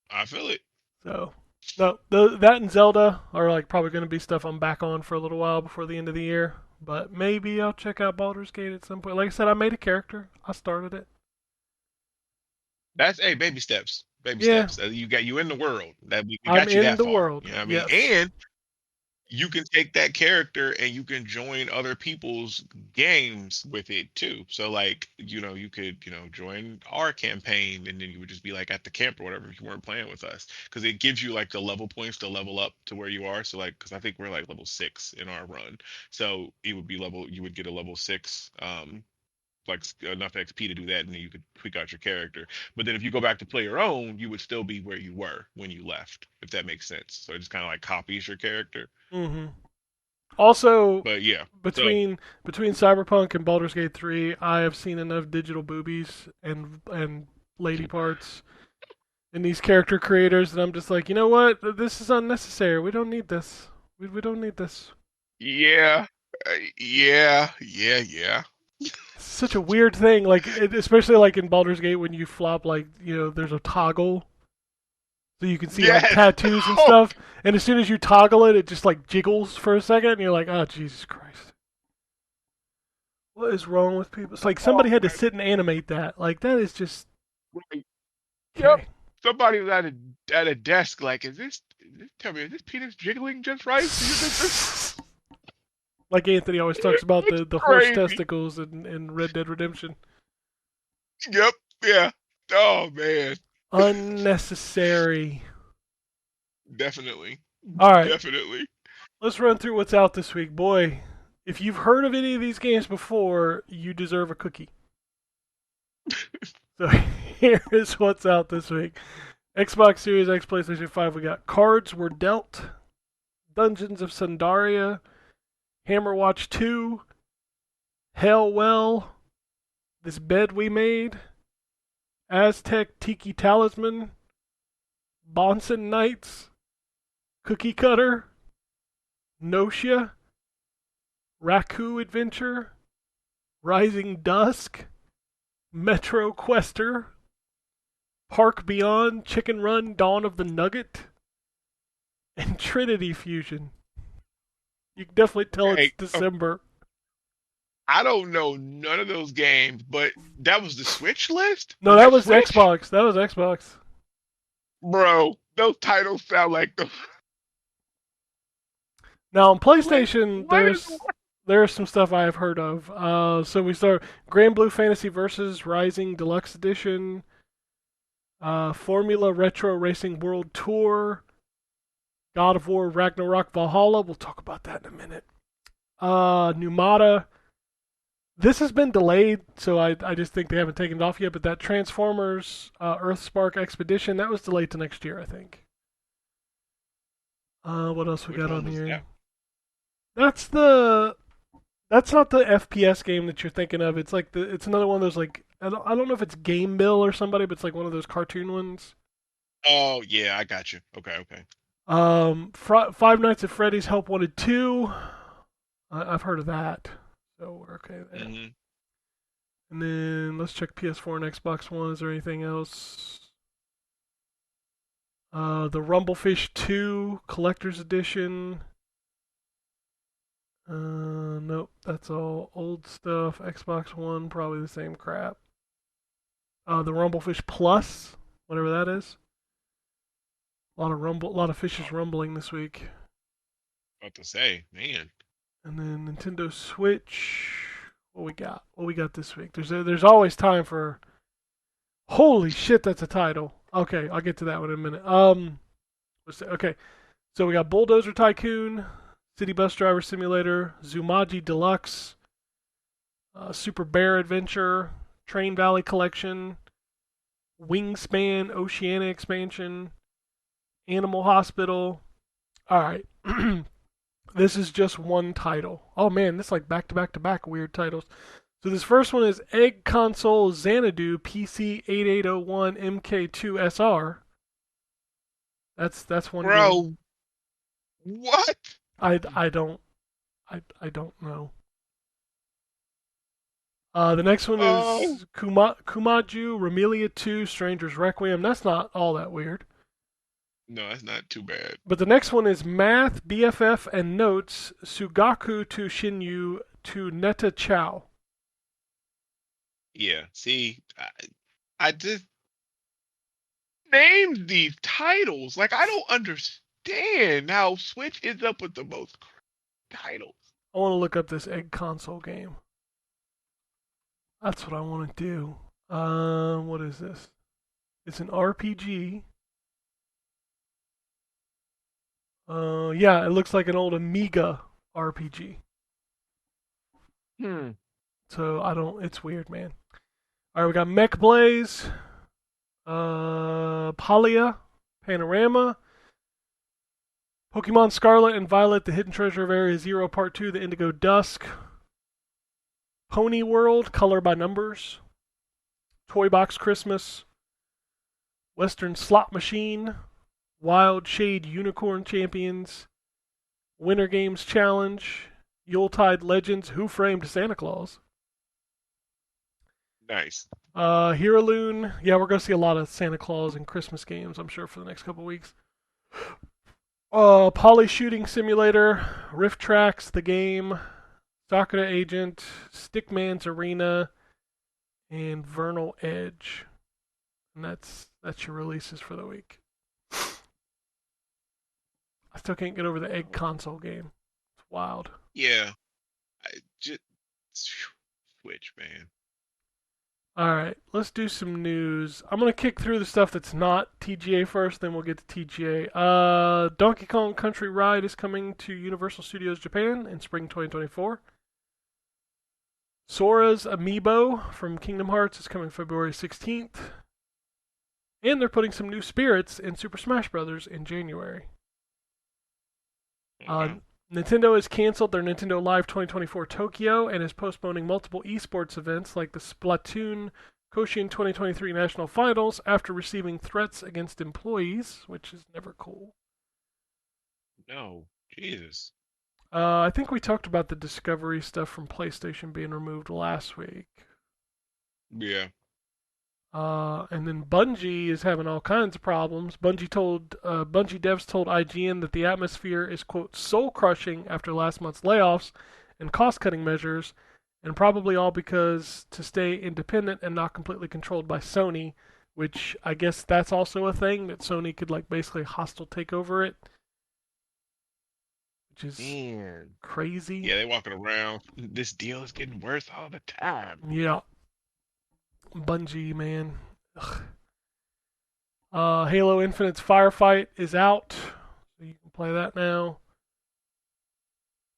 I feel it. So, no, that and Zelda are like probably going to be stuff I'm back on for a little while before the end of the year. But maybe I'll check out Baldur's Gate at some point. Like I said, I made a character. I started it. That's hey, baby steps. Baby Yeah, steps. You in the world. That we I'm got you in that the far. world. You know what I mean? Yes. And you can take that character and you can join other people's games with it too. So like, you could, join our campaign and then you would just be like at the camp or whatever if you weren't playing with us. Because it gives you like the level points to level up to where you are. So like, because I think we're like level 6 in our run. So you would get a level 6 like enough XP to do that, and then you could tweak out your character. But then if you go back to play your own, you would still be where you were when you left, if that makes sense. So it just kind of like copies your character. hmm Also, But yeah, so between Cyberpunk and Baldur's Gate 3, I have seen enough digital boobies and lady parts in these character creators that I'm just like, you know what? This is unnecessary. We don't need this. We don't need this. yeah, yeah. It's such a weird thing, like especially like in Baldur's Gate when you flop like there's a toggle so you can see like Yes. tattoos and stuff, and as soon as you toggle it, it just like jiggles for a second, and you're like, oh Jesus Christ, what is wrong with people? It's like Oh, somebody had to man. sit and animate that. Like that is just Right. Yep. okay. Somebody was at a desk like, tell me, is this penis jiggling just right? Like Anthony always talks about It's the horse crazy. testicles in Red Dead Redemption. Yep. Yeah. Oh man. Unnecessary. Definitely. All right, Definitely. let's run through what's out this week, boy. If you've heard of any of these games before, you deserve a cookie. So here is what's out this week. Xbox Series X, PlayStation 5, we got Cards Were Dealt, Dungeons of Sundaria, Hammerwatch 2, Hellwell, This Bed We Made, Aztec Tiki Talisman, Bonson Knights, Cookie Cutter, Notia, Raku Adventure, Rising Dusk, Metro Quester, Park Beyond, Chicken Run, Dawn of the Nugget, and Trinity Fusion. You can definitely tell it's Hey, December. I don't know none of those games, but that was the Switch list? No, Was that that was Switch? Xbox. That was Xbox. Bro, those titles sound like the Now on what PlayStation, what is there's some stuff I have heard of. So we start Grand Blue Fantasy Versus Rising Deluxe Edition, Formula Retro Racing World Tour, God of War Ragnarok Valhalla. We'll talk about that in a minute. Numata. This has been delayed, so I just think they haven't taken it off yet. But that Transformers Earthspark Expedition, that was delayed to next year, I think. What else we which got one on was here? that? That's the That's not the FPS game that you're thinking of. It's like it's another one of those like I don't know if it's Game Bill or somebody, but it's like one of those cartoon ones. Oh yeah, I got you. Okay. Five Nights at Freddy's Help Wanted 2. I've heard of that, so we're okay there. Hmm. And then let's check PS4 and Xbox One. Is there anything else? The Rumblefish 2 Collector's Edition. Nope, that's all old stuff. Xbox One, probably the same crap. The Rumblefish Plus, whatever that is. A lot of fishes rumbling this week. About to say, man. And then Nintendo Switch. What we got? What we got this week? There's always time for. Holy shit, that's a title. Okay, I'll get to that one in a minute. Okay, so we got Bulldozer Tycoon, City Bus Driver Simulator, Zumaji Deluxe, Super Bear Adventure, Train Valley Collection, Wingspan Oceania Expansion, Animal Hospital. All right. This is just one title. Oh man, this is like back to back to back weird titles. So this first one is Egg Console Xanadu PC8801 MK2 SR. That's one game. Bro, what? I don't know. The next one Oh, is Kumaju Remelia 2 Stranger's Requiem. That's not all that weird. no, that's not too bad. But the next one is Math, BFF, and Notes Sugaku to Shinyu to Neta Chow. Yeah, see, I just named these titles. Like, I don't understand how Switch ends up with the most titles. I want to look up this Egg Console game. That's what I want to do. What is this? It's an RPG. Yeah, it looks like an old Amiga RPG. So I don't. It's weird, man. All right, we got Mech Blaze, Palia, Panorama, Pokemon Scarlet and Violet, The Hidden Treasure of Area Zero Part 2, The Indigo Dusk, Pony World, Color by Numbers, Toy Box Christmas, Western Slot Machine, Wild Shade Unicorn Champions, Winter Games Challenge, Yuletide Legends, Who Framed Santa Claus, Nice. Heirloom. Yeah, we're going to see a lot of Santa Claus and Christmas games, I'm sure, for the next couple weeks. Poly Shooting Simulator, Rift Tracks, the game, Sakura Agent, Stickman's Arena, and Vernal Edge. And that's your releases for the week. I still can't get over the Egg Console game. It's wild. Yeah, I just Switch, man. All right, let's do some news. I'm gonna kick through the stuff that's not TGA first, then we'll get to TGA. Donkey Kong Country Ride is coming to Universal Studios Japan in spring 2024. Sora's Amiibo from Kingdom Hearts is coming February 16th. And they're putting some new spirits in Super Smash Bros. In January. Nintendo has canceled their Nintendo Live 2024 Tokyo and is postponing multiple esports events like the Splatoon Koshien 2023 National Finals after receiving threats against employees, which is never cool. No, Jesus. I think we talked about the Discovery stuff from PlayStation being removed last week. Yeah. And then Bungie is having all kinds of problems. Bungie devs told IGN that the atmosphere is, quote, soul-crushing after last month's layoffs and cost-cutting measures, and probably all because to stay independent and not completely controlled by Sony, which I guess that's also a thing, that Sony could, like, basically hostile take over it, which is crazy. Yeah, they walking around. This deal is getting worse all the time. Yeah. Bungie, man. Ugh. Halo Infinite's Firefight is out, so you can play that now.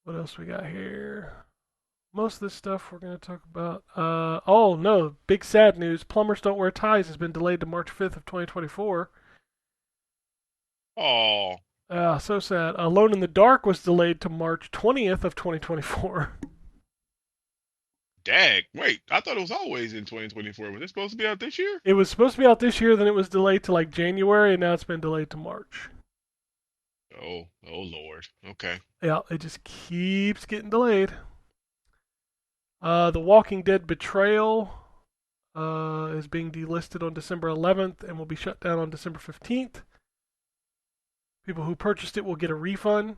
What else we got here? Most of this stuff we're going to talk about. Oh no, big sad news. Plumbers Don't Wear Ties has been delayed to March 5th of 2024. Oh. So sad. Alone in the Dark was delayed to March 20th of 2024. Dag. Wait, I thought it was always in 2024. Was it supposed to be out this year? It was supposed to be out this year, then it was delayed to like January, and now it's been delayed to March. Oh Lord. Okay. Yeah, it just keeps getting delayed. The Walking Dead Betrayal is being delisted on December 11th and will be shut down on December 15th. People who purchased it will get a refund.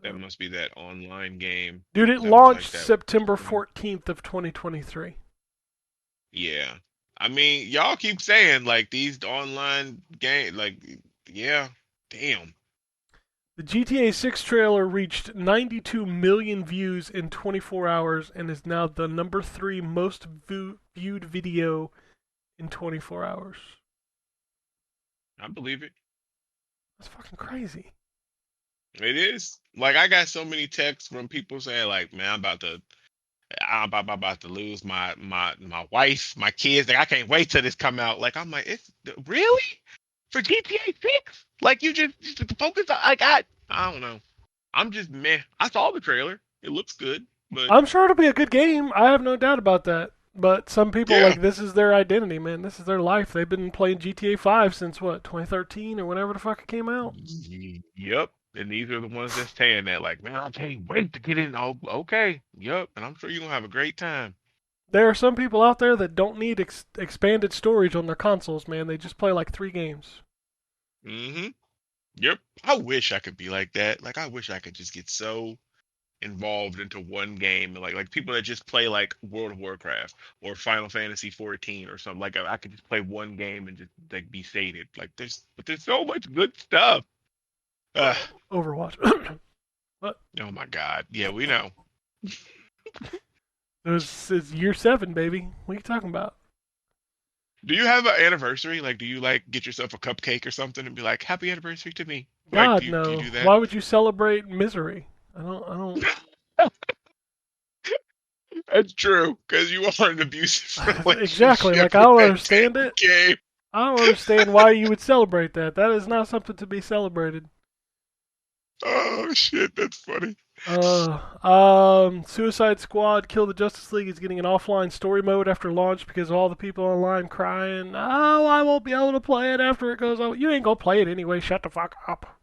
That must be that online game. Dude, it that launched was like that. September 14th of 2023. Yeah. I mean, y'all keep saying like these online game, like, yeah, damn. The GTA 6 trailer reached 92 million views in 24 hours and is now the number 3 most viewed video in 24 hours. I believe it. That's fucking crazy. It is. Like I got so many texts from people saying like, man, I'm about to lose my wife, my kids. Like I can't wait till this come out. Like I'm like, it's really for GTA 6. Like you just focus on. Like I don't know. I'm just meh. I saw the trailer. It looks good, but I'm sure it'll be a good game. I have no doubt about that. But some people yeah. like this is their identity, man. This is their life. They've been playing GTA 5 since what, 2013 or whenever the fuck it came out. Yep. And these are the ones that's saying that, like, man, I can't wait to get in. Oh, okay. Yep. And I'm sure you're gonna have a great time. There are some people out there that don't need expanded storage on their consoles, man. They just play like 3 games. Mm-hmm. Yep. I wish I could be like that. Like I wish I could just get so involved into one game, like people that just play like World of Warcraft or Final Fantasy 14 or something. Like I could just play one game and just like be sated. Like there's so much good stuff. Uh, Overwatch. What? oh my God. Yeah, we know. It's year 7, baby. What are you talking about? Do you have an anniversary? Like, do you like get yourself a cupcake or something and be like, "Happy anniversary to me"? Like, God, do you no. do that? Why would you celebrate misery? I don't. That's true, because you are an abusive Exactly. relationship Like, I with don't that understand it. game. I don't understand why you would celebrate that. That is not something to be celebrated. Oh shit, that's funny. Suicide Squad Kill the Justice League is getting an offline story mode after launch because of all the people online crying, oh, I won't be able to play it after it goes out. You ain't gonna play it anyway, shut the fuck up.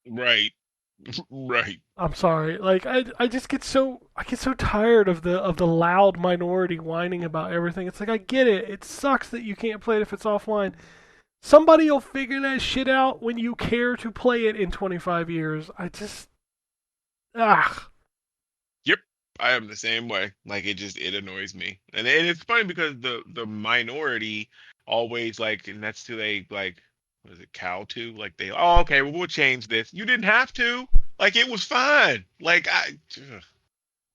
Right, right. I'm sorry. Like I just get so tired of the loud minority whining about everything. It's like I get it. It sucks that you can't play it if it's offline. Somebody will figure that shit out when you care to play it in 25 years. I just ah. Yep, I am the same way. Like it annoys me, and it's funny because the minority always like, and that's who they like. What is it, cow to? Like they, oh okay, well we'll change this. You didn't have to. Like it was fine. Like ugh.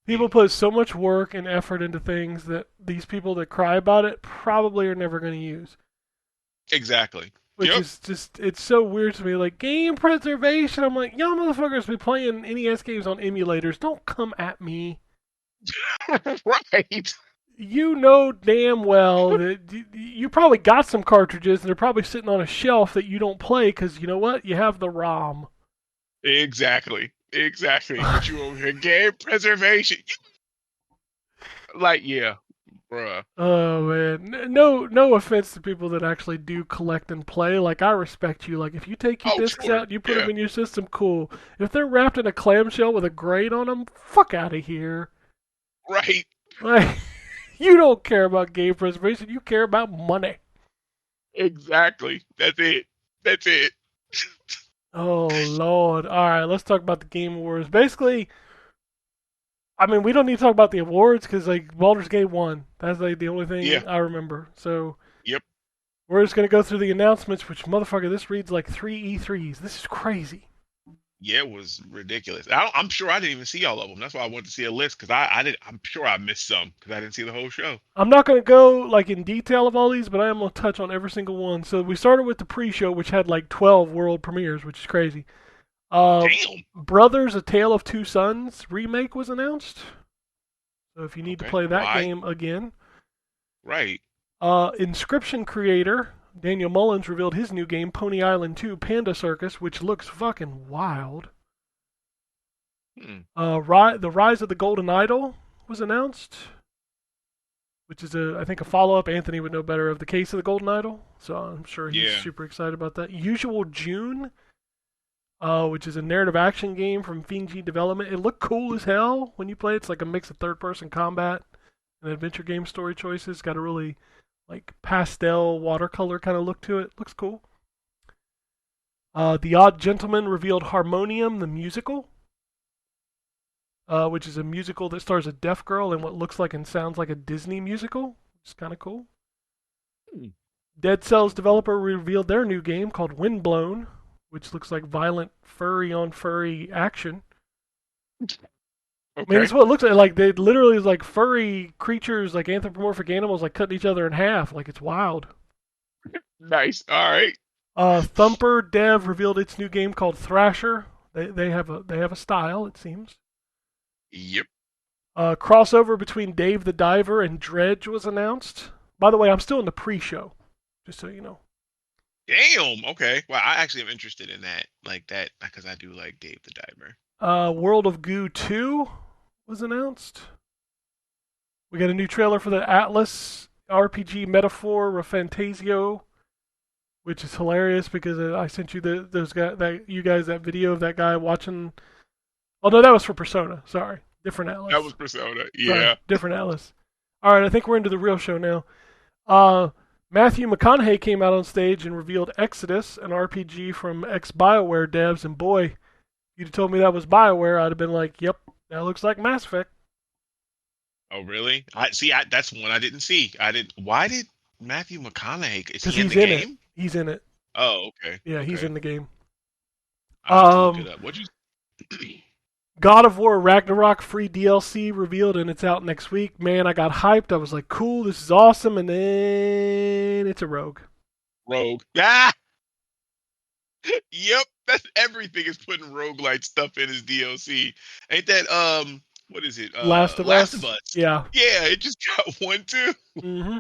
People put so much work and effort into things that these people that cry about it probably are never going to use. Exactly. Which Yep. is just, it's so weird to me. Like, game preservation. I'm like, y'all motherfuckers be playing NES games on emulators. Don't come at me. Right. You know damn well that you probably got some cartridges and they're probably sitting on a shelf that you don't play because you know what? You have the ROM. Exactly. Exactly. But you over here game preservation. Like yeah, bruh. Oh man, no offense to people that actually do collect and play. Like I respect you. Like if you take your Oh discs sure. out and you put Yeah. them in your system, cool. If they're wrapped in a clamshell with a grate on them, fuck out of here. Right. Like you don't care about game preservation. You care about money. Exactly. That's it. That's it. Oh lord. All right, let's talk about the Game Awards. Basically, I mean, we don't need to talk about the awards because like Baldur's Gate won. That's like the only Yeah. thing I remember. So Yep. we're just gonna go through the announcements. Which motherfucker, this reads like 3 E3s. This is crazy. Yeah, it was ridiculous. I'm sure I didn't even see all of them. That's why I wanted to see a list because I did. I'm sure I missed some because I didn't see the whole show. I'm not going to go like in detail of all these, but I am going to touch on every single one. So we started with the pre-show, which had like 12 world premieres, which is crazy. Damn. Brothers: A Tale of Two Sons remake was announced. So if you need to Okay. play that Why? game again, Right. Inscription creator Daniel Mullins revealed his new game, Pony Island 2: Panda Circus, which looks fucking wild. Hmm. The Rise of the Golden Idol was announced, which is I think a follow-up. Anthony would know better of the Case of the Golden Idol, so I'm sure he's Yeah. super excited about that. Usual June, which is a narrative action game from Finji Development. It looked cool as hell when you play it. It's like a mix of third-person combat and adventure game story choices. Got a really like pastel watercolor kind of look to it. Looks cool. The Odd Gentleman revealed Harmonium the musical, which is a musical that stars a deaf girl in what looks like and sounds like a Disney musical. It's kind of cool. Hmm. Dead Cells developer revealed their new game called Windblown, which looks like violent furry on furry action. I mean, Okay. it's what it looks like. Like they literally is like furry creatures, like anthropomorphic animals, like cutting each other in half. Like it's wild. Nice. All right. Thumper Dev revealed its new game called Thrasher. They have a style, it seems. Yep. Crossover between Dave the Diver and Dredge was announced. By the way, I'm still in the pre-show, just so you know. Damn. Okay. Well, I actually am interested in that, like that, because I do like Dave the Diver. World of Goo 2 was announced. We got a new trailer for the Atlas RPG Metaphor Refantasio, which is hilarious because I sent you that video of that guy watching. Oh no, that was for Persona. Sorry, different That Atlas. was Persona. Sorry, Yeah. different Atlas. All right, I think we're into the real show now. Matthew McConaughey came out on stage and revealed Exodus, an RPG from ex-BioWare devs, and boy, if you'd have told me that was BioWare, I'd have been like, yep, that looks like Mass Effect. Oh, really? I see. That's one I didn't see. I didn't. Why did Matthew McConaughey? Is Because he in he's the in it. game? He's in it. Oh, okay. Yeah, he's Okay. in the game. I have to look it Um, up. What you? God of War Ragnarok free DLC revealed, and it's out next week. Man, I got hyped. I was like, cool, this is awesome, and then it's a rogue. Rogue. Ah. Yep. That's everything is putting roguelite stuff in his DLC. Ain't that what is it? Last of Last of Us. Us. Yeah. Yeah, it just got one too. Mm-hmm.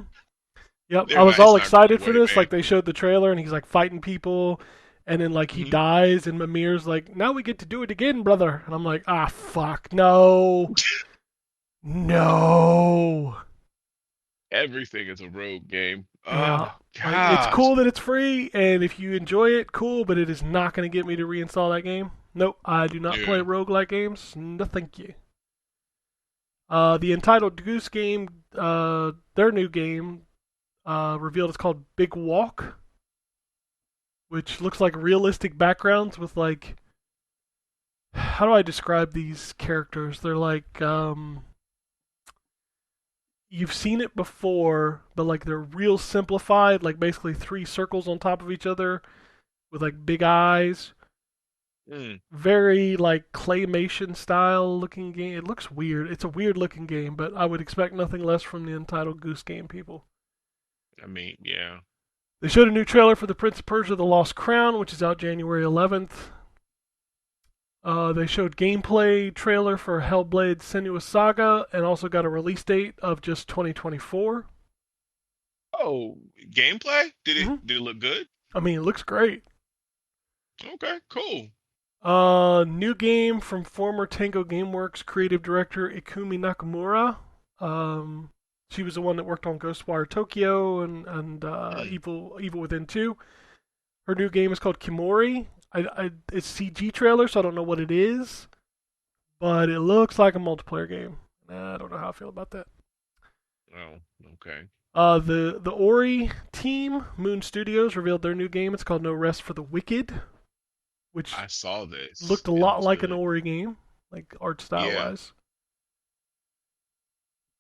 Yep. I They're was not. It's all not going excited for away, this. man. Like they showed the trailer, and he's like fighting people, and then like he Mhm. dies, and Mimir's like, now we get to do it again, brother. And I'm like, ah, fuck, no, no. Everything is a rogue game. Yeah. Oh Like it's gosh. cool that it's free, and if you enjoy it, cool. But it is not going to get me to reinstall that game. Nope, I do not play Yeah. roguelike games. No, thank you. The Entitled Goose Game, their new game, revealed it's called Big Walk, which looks like realistic backgrounds with like, how do I describe these characters? They're like, you've seen it before, but like they're real simplified, like basically three circles on top of each other with like big eyes. Mm. Very like claymation style looking game. It looks weird. It's a weird looking game, but I would expect nothing less from the Entitled Goose Game people. I mean, yeah. They showed a new trailer for The Prince of Persia: The Lost Crown, which is out January 11th. They showed gameplay trailer for Hellblade: Senua's Saga, and also got a release date of just 2024. Oh, gameplay? Did it Mm-hmm. did it look good? I mean, it looks great. Okay, cool. New game from former Tango Gameworks creative director Ikumi Nakamura. She was the one that worked on Ghostwire Tokyo and Mm. Evil Within 2. Her new game is called Kimori. It's CG trailer, so I don't know what it is, but it looks like a multiplayer game. I don't know how I feel about that. Oh, okay. The Ori team, Moon Studios, revealed their new game. It's called No Rest for the Wicked, which I saw this. looked a It lot looks like an good. Ori game, like art style Yeah. wise.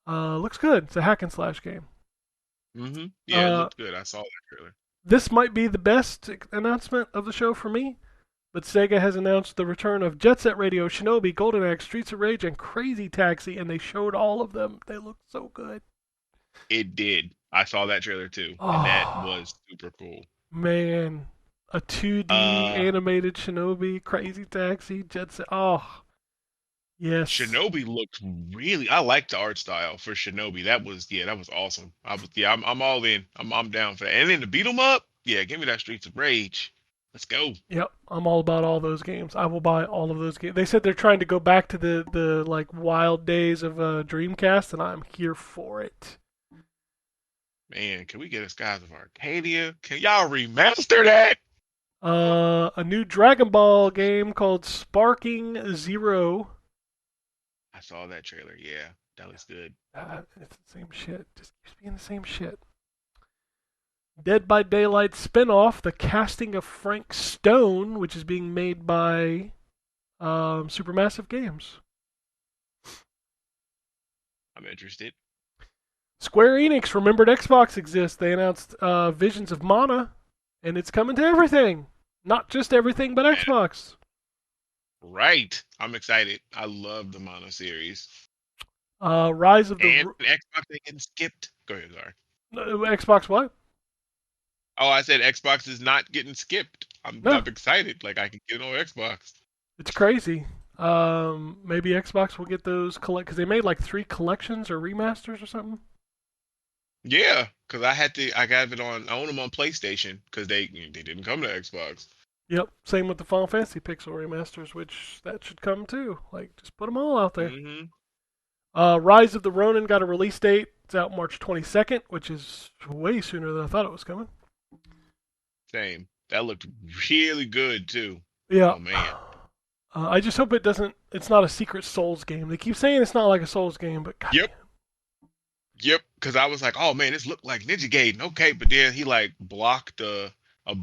Looks good. It's a hack and slash game. Yeah, it Uh, looked good. I saw that trailer. this might be the best announcement of the show for me, but Sega has announced the return of Jet Set Radio, Shinobi, Golden Axe, Streets of Rage, and Crazy Taxi, and they showed all of them. They look so good. It did. I saw that trailer too, and that Oh, was super cool. man. A 2D Uh, animated Shinobi, Crazy Taxi, Jet Set. Oh, yes. Shinobi looked really. I liked the art style for Shinobi. That was awesome. I'm all in. I'm down for that. And then the beat 'em up, yeah, give me that Streets of Rage. Let's go. Yep, I'm all about all those games. I will buy all of those games. They said they're trying to go back to the like wild days of Dreamcast, and I'm here for it. Man, can we get a Skies of Arcadia? Can y'all remaster that? A new Dragon Ball game called Sparking Zero. I saw that trailer. Yeah, that looks good. It's the same shit. Just keeps being the same shit. Dead by Daylight spinoff, The Casting of Frank Stone, which is being made by Supermassive Games. I'm interested. Square Enix remembered Xbox exists. They announced Visions of Mana, and it's coming to everything. Not just everything, but Man, Xbox. Right. I'm excited. I love the Mono series. Rise of the And Xbox ain't getting skipped. Go ahead, sorry. Xbox what? Oh, I said Xbox is not getting skipped. No, I'm excited. Like I can get it on Xbox. it's crazy. Maybe Xbox will get those because they made like 3 collections or remasters or something. Yeah, because I got it on. I own them on PlayStation because they didn't come to Xbox. Yep. Same with the Final Fantasy Pixel remasters, which that should come too. Like, just put them all out there. Hmm. Rise of the Ronin got a release date. It's out March 22nd, which is way sooner than I thought it was coming. Same. That looked really good too. Yeah. Oh man. I just hope it doesn't. It's not a secret Souls game. They keep saying it's not like a Souls game, but God. Yep. Yep. Because I was like, oh man, this looked like Ninja Gaiden. Okay, but then he like blocked a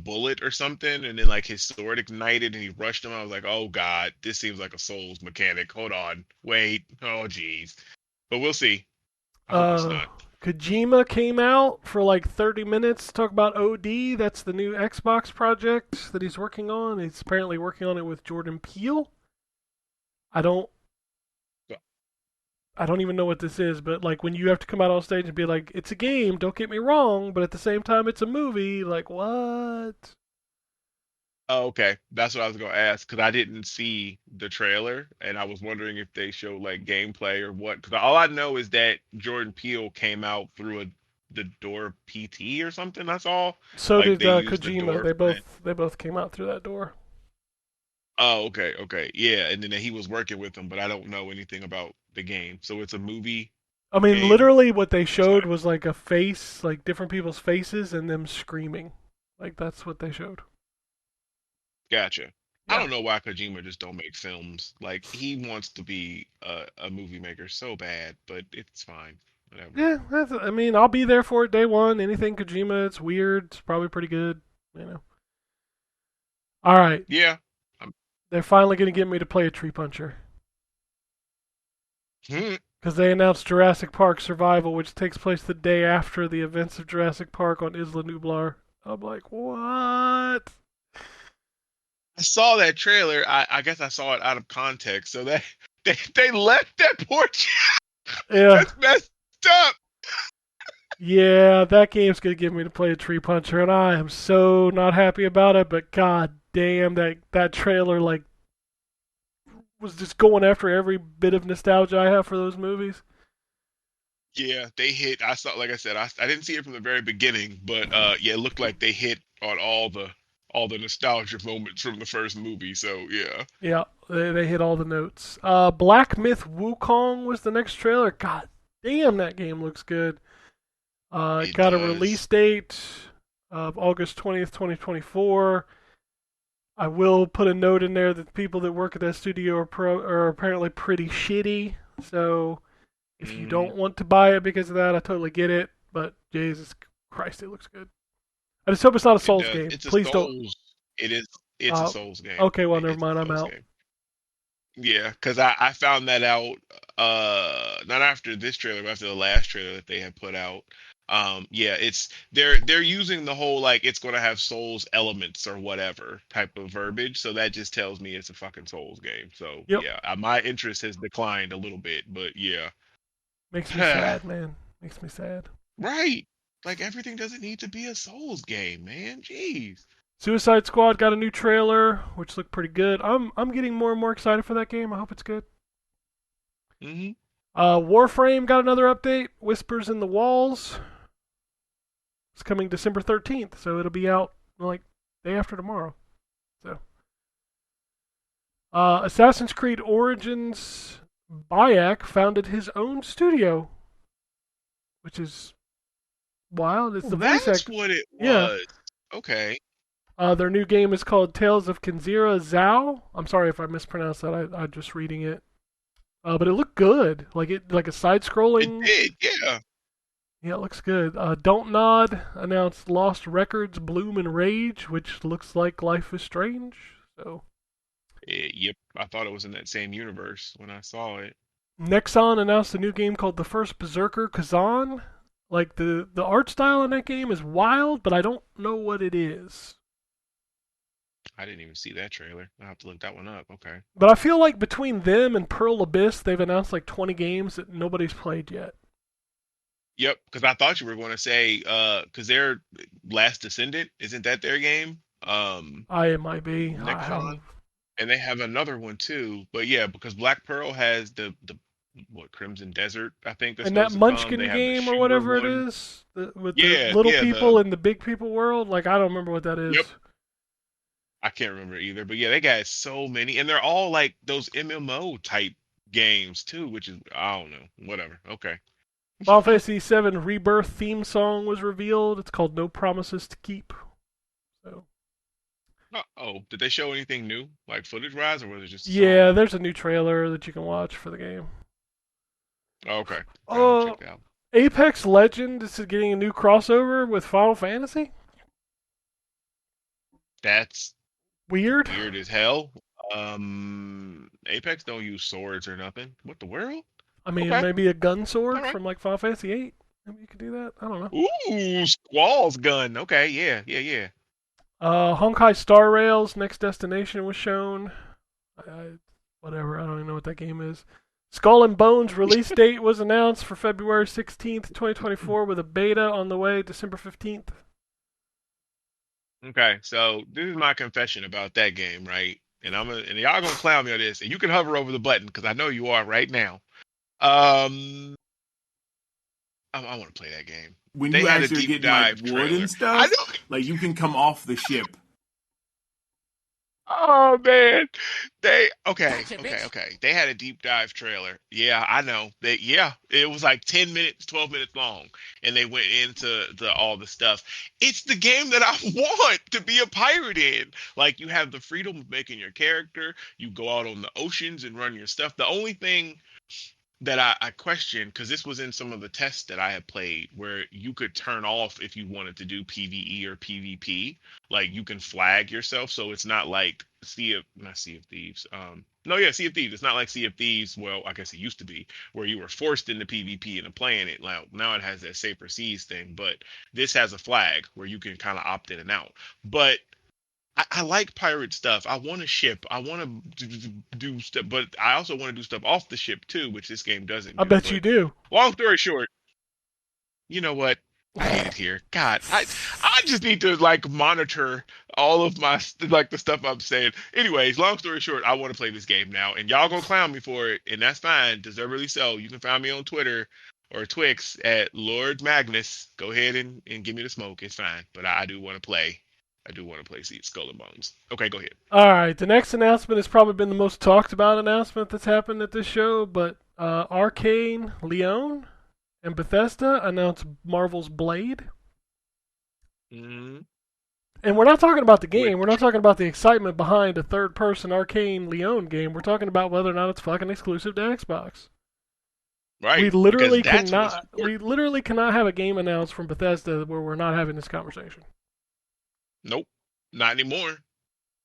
bullet or something, and then like his sword ignited, and he rushed him. I was like, oh god, this seems like a Souls mechanic. Hold on, wait. Oh jeez. But we'll see. I hope it's Uh, not. Kojima came out for like 30 minutes to talk about OD. That's the new Xbox project that he's working on. He's apparently working on it with Jordan Peele. I don't I don't even know what this is, but like when you have to come out on stage and be like, "It's a game, don't get me wrong, but at the same time it's a movie." Like, what? Oh, okay. That's what I was gonna ask because I didn't see the trailer, and I was wondering if they showed like gameplay or what. Because all I know is that Jordan Peele came out through the door PT or something. That's all. So Like did they used the Kojima. door They for that. both came out through that door. Oh, okay, okay, yeah. And then he was working with them, but I don't know anything about the game. So it's a movie I mean, game. literally what they Sorry. showed was like a face, like different people's faces and them screaming. Like that's what they showed. Gotcha. I Yeah. don't know why Kojima just don't make films. Like he wants to be a movie maker so bad, but it's fine. Whatever. Yeah, I mean, I'll be there for it day one. Anything Kojima, it's weird. It's probably pretty good. You know. All right, Yeah. they're finally gonna get me to play a Tree Puncher Hmm. because they announced Jurassic Park Survival, which takes place the day after the events of Jurassic Park on Isla Nublar. I'm like, what? I saw that trailer. I guess I saw it out of context. So that they left that poor child. Yeah, That's messed up. yeah, that game's gonna get me to play a Tree Puncher, and I am so not happy about it. But god damn, that trailer like was just going after every bit of nostalgia I have for those movies. Yeah, they hit. I saw, like I said, I didn't see it from the very beginning, but yeah, it looked like they hit on all the nostalgia moments from the first movie. So yeah. Yeah, they hit all the notes. Black Myth Wukong was the next trailer. God damn, that game looks good. It It got a release does. date of August 20th, 2024. I will put a note in there that the people that work at that studio are apparently pretty shitty. So if you Hmm. don't want to buy it because of that, I totally get it. But Jesus Christ, it looks good. I just hope it's not a It Souls does. game. It's a Please don't. Souls. It is. It's a Uh, Souls game. okay, well, never It's mind. a I'm Souls out. game. Yeah, because I found that out not after this trailer, but after the last trailer that they had put out. Yeah, it's they're using the whole like it's gonna have Souls elements or whatever type of verbiage, so that just tells me it's a fucking Souls game. So Yep. yeah, my interest has declined a little bit, but yeah. Makes me sad, man. Makes me sad. Right. Like everything doesn't need to be a Souls game, man. Jeez. Suicide Squad got a new trailer, which looked pretty good. I'm getting more and more excited for that game. I hope it's good. Hmm. Warframe got another update. Whispers in the Walls. It's coming December 13th, so it'll be out like day after tomorrow. So, Assassin's Creed Origins Bayek founded his own studio, which is wild. It's the voice That's actor. what it Yeah. was. Okay. Their new game is called Tales of Kenzira Zhao. I'm sorry if I mispronounced that. I'm just reading it. But it looked good. Like a side It scrolling. did, yeah. Yeah, it looks good. Don't Nod announced Lost Records Bloom and Rage, which looks like Life is Strange. So Yep, I thought it was in that same universe when I saw it. Nexon announced a new game called The First Berserker Kazan. Like the art style in that game is wild, but I don't know what it is. I didn't even see that trailer. I'll have to look that one up. Okay. But I feel like between them and Pearl Abyss, they've announced like 20 games that nobody's played yet. Yep, because I thought you were going to say, because their Last Descendant, isn't that their game? It might be. Necron, and they have another one too. But yeah, because Black Pearl has the what Crimson Desert, I think that's And that supposed to come. Munchkin They have the game or shooter whatever it one. is, with the Yeah, little yeah, people in the big people world, like I don't remember what that is. Yep. I can't remember either. But yeah, they got so many, and they're all like those MMO type games too, which is I don't know, whatever. Okay. Final Fantasy VII Rebirth theme song was revealed. It's called No Promises to Keep. So. Oh, did they show anything new, like footage wise, or was it just a Yeah, song? there's a new trailer that you can watch for the game. Oh, okay. I'll Oh, check that out. Apex Legends is getting a new crossover with Final Fantasy. That's Weird. weird as hell. Apex don't use swords or nothing. What the world? I mean, Okay, maybe a gun sword all right. from like Final Fantasy VIII. Maybe you could do that. I don't know. Ooh, Squall's gun. Okay, yeah, yeah, yeah. Honkai Star Rail's next destination was shown. Whatever, I don't even know what that game is. Skull and Bones release date was announced for February 16th, 2024, with a beta on the way December 15th. Okay, so this is my confession about that game, right? And and y'all gonna clown me on this, and you can hover over the button because I know you are right now. Um, I want to play that game. When They you had a actually deep get like dive wood trailer. and I stuff, know. like you can come off the ship. Oh man, they okay, Gotcha, okay, bitch. okay. They had a deep dive trailer. Yeah, I know. Yeah, it was like 10 minutes, 12 minutes long, and they went into all the stuff. It's the game that I want to be a pirate in. Like you have the freedom of making your character. You go out on the oceans and run your stuff. The only thing that I question, because this was in some of the tests that I had played, where you could turn off if you wanted to do PvE or PvP. Like you can flag yourself, so it's not like not Sea of Thieves. No, yeah, Sea of Thieves. It's not like Sea of Thieves. Well, I guess it used to be where you were forced into PvP and playing it. Now it has that safer seas thing, but this has a flag where you can kind of opt in and out. But I like pirate stuff. I want a ship. I want to do stuff, but I also want to do stuff off the ship too, which this game doesn't I do. bet you But do. long story short, you know what? I hate it here. God, I just need to like monitor all of my like the stuff I'm saying. Anyways, long story short, I want to play this game now, and y'all gonna clown me for it, and that's fine. Deservedly so. You can find me on Twitter or Twix at Lord Magnus. Go ahead and give me the smoke. It's fine, but I do want to play. I do want to play Skull and Bones. Okay, go ahead. All right, the next announcement has probably been the most talked about announcement that's happened at this show, but Arcane Leon and Bethesda announced Marvel's Blade. Mm-hmm. And we're not talking about the Which, game. We're not talking about the excitement behind a third-person Arcane Leon game. We're talking about whether or not it's fucking exclusive to Xbox. right? We literally Because that's what's cannot. important. We literally cannot have a game announced from Bethesda where we're not having this conversation. Nope, not anymore.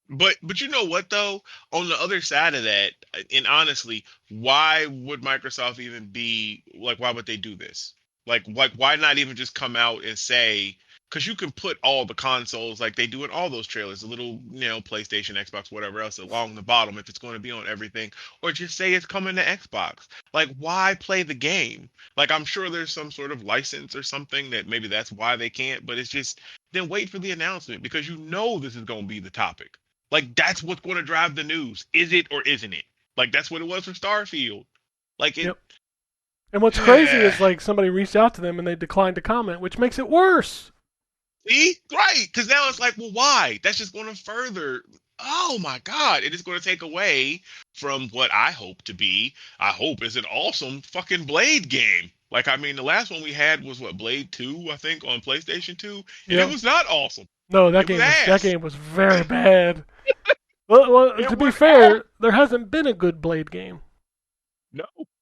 But you know what though? On the other side of that, and honestly, why would Microsoft even be like? Why would they do this? Like why not even just come out and say? Because you can put all the consoles like they do in all those trailers, a little PlayStation, Xbox, whatever else along the bottom if it's going to be on everything, or just say it's coming to Xbox. Like why play the game? Like I'm sure there's some sort of license or something that maybe that's why they can't. But it's just then wait for the announcement because you know this is going to be the topic. Like that's what's going to drive the news. Is it or isn't it? Like that's what it was for Starfield. Like it. Yep. And what's crazy is like somebody reached out to them and they declined to comment, which makes it worse. See, right? Because now it's like, well, why? That's just going to further. Oh my God! It is going to take away from what I hope to be. I hope is an awesome fucking Blade game. Like I mean, the last one we had was what Blade 2, I think, on PlayStation 2, and Yep. it was not awesome. No, It was that ass. game was very bad. Well, It to be was fair, there hasn't been a good Blade game.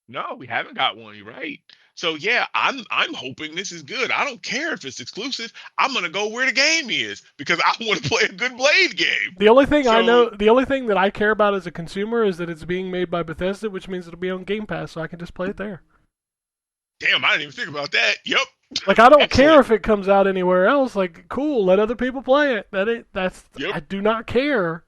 No, we haven't got one. You're right. So yeah, I'm hoping this is good. I don't care if it's exclusive. I'm gonna go where the game is because I want to play a good Blade game. The only thing I know, So the only thing that I care about as a consumer is that it's being made by Bethesda, which means it'll be on Game Pass, so I can just play it there. damn, I didn't even think about that. Yep. Like, I don't Excellent. care if it comes out anywhere else. Like, cool, let other people play it. That's Yep. I do not care.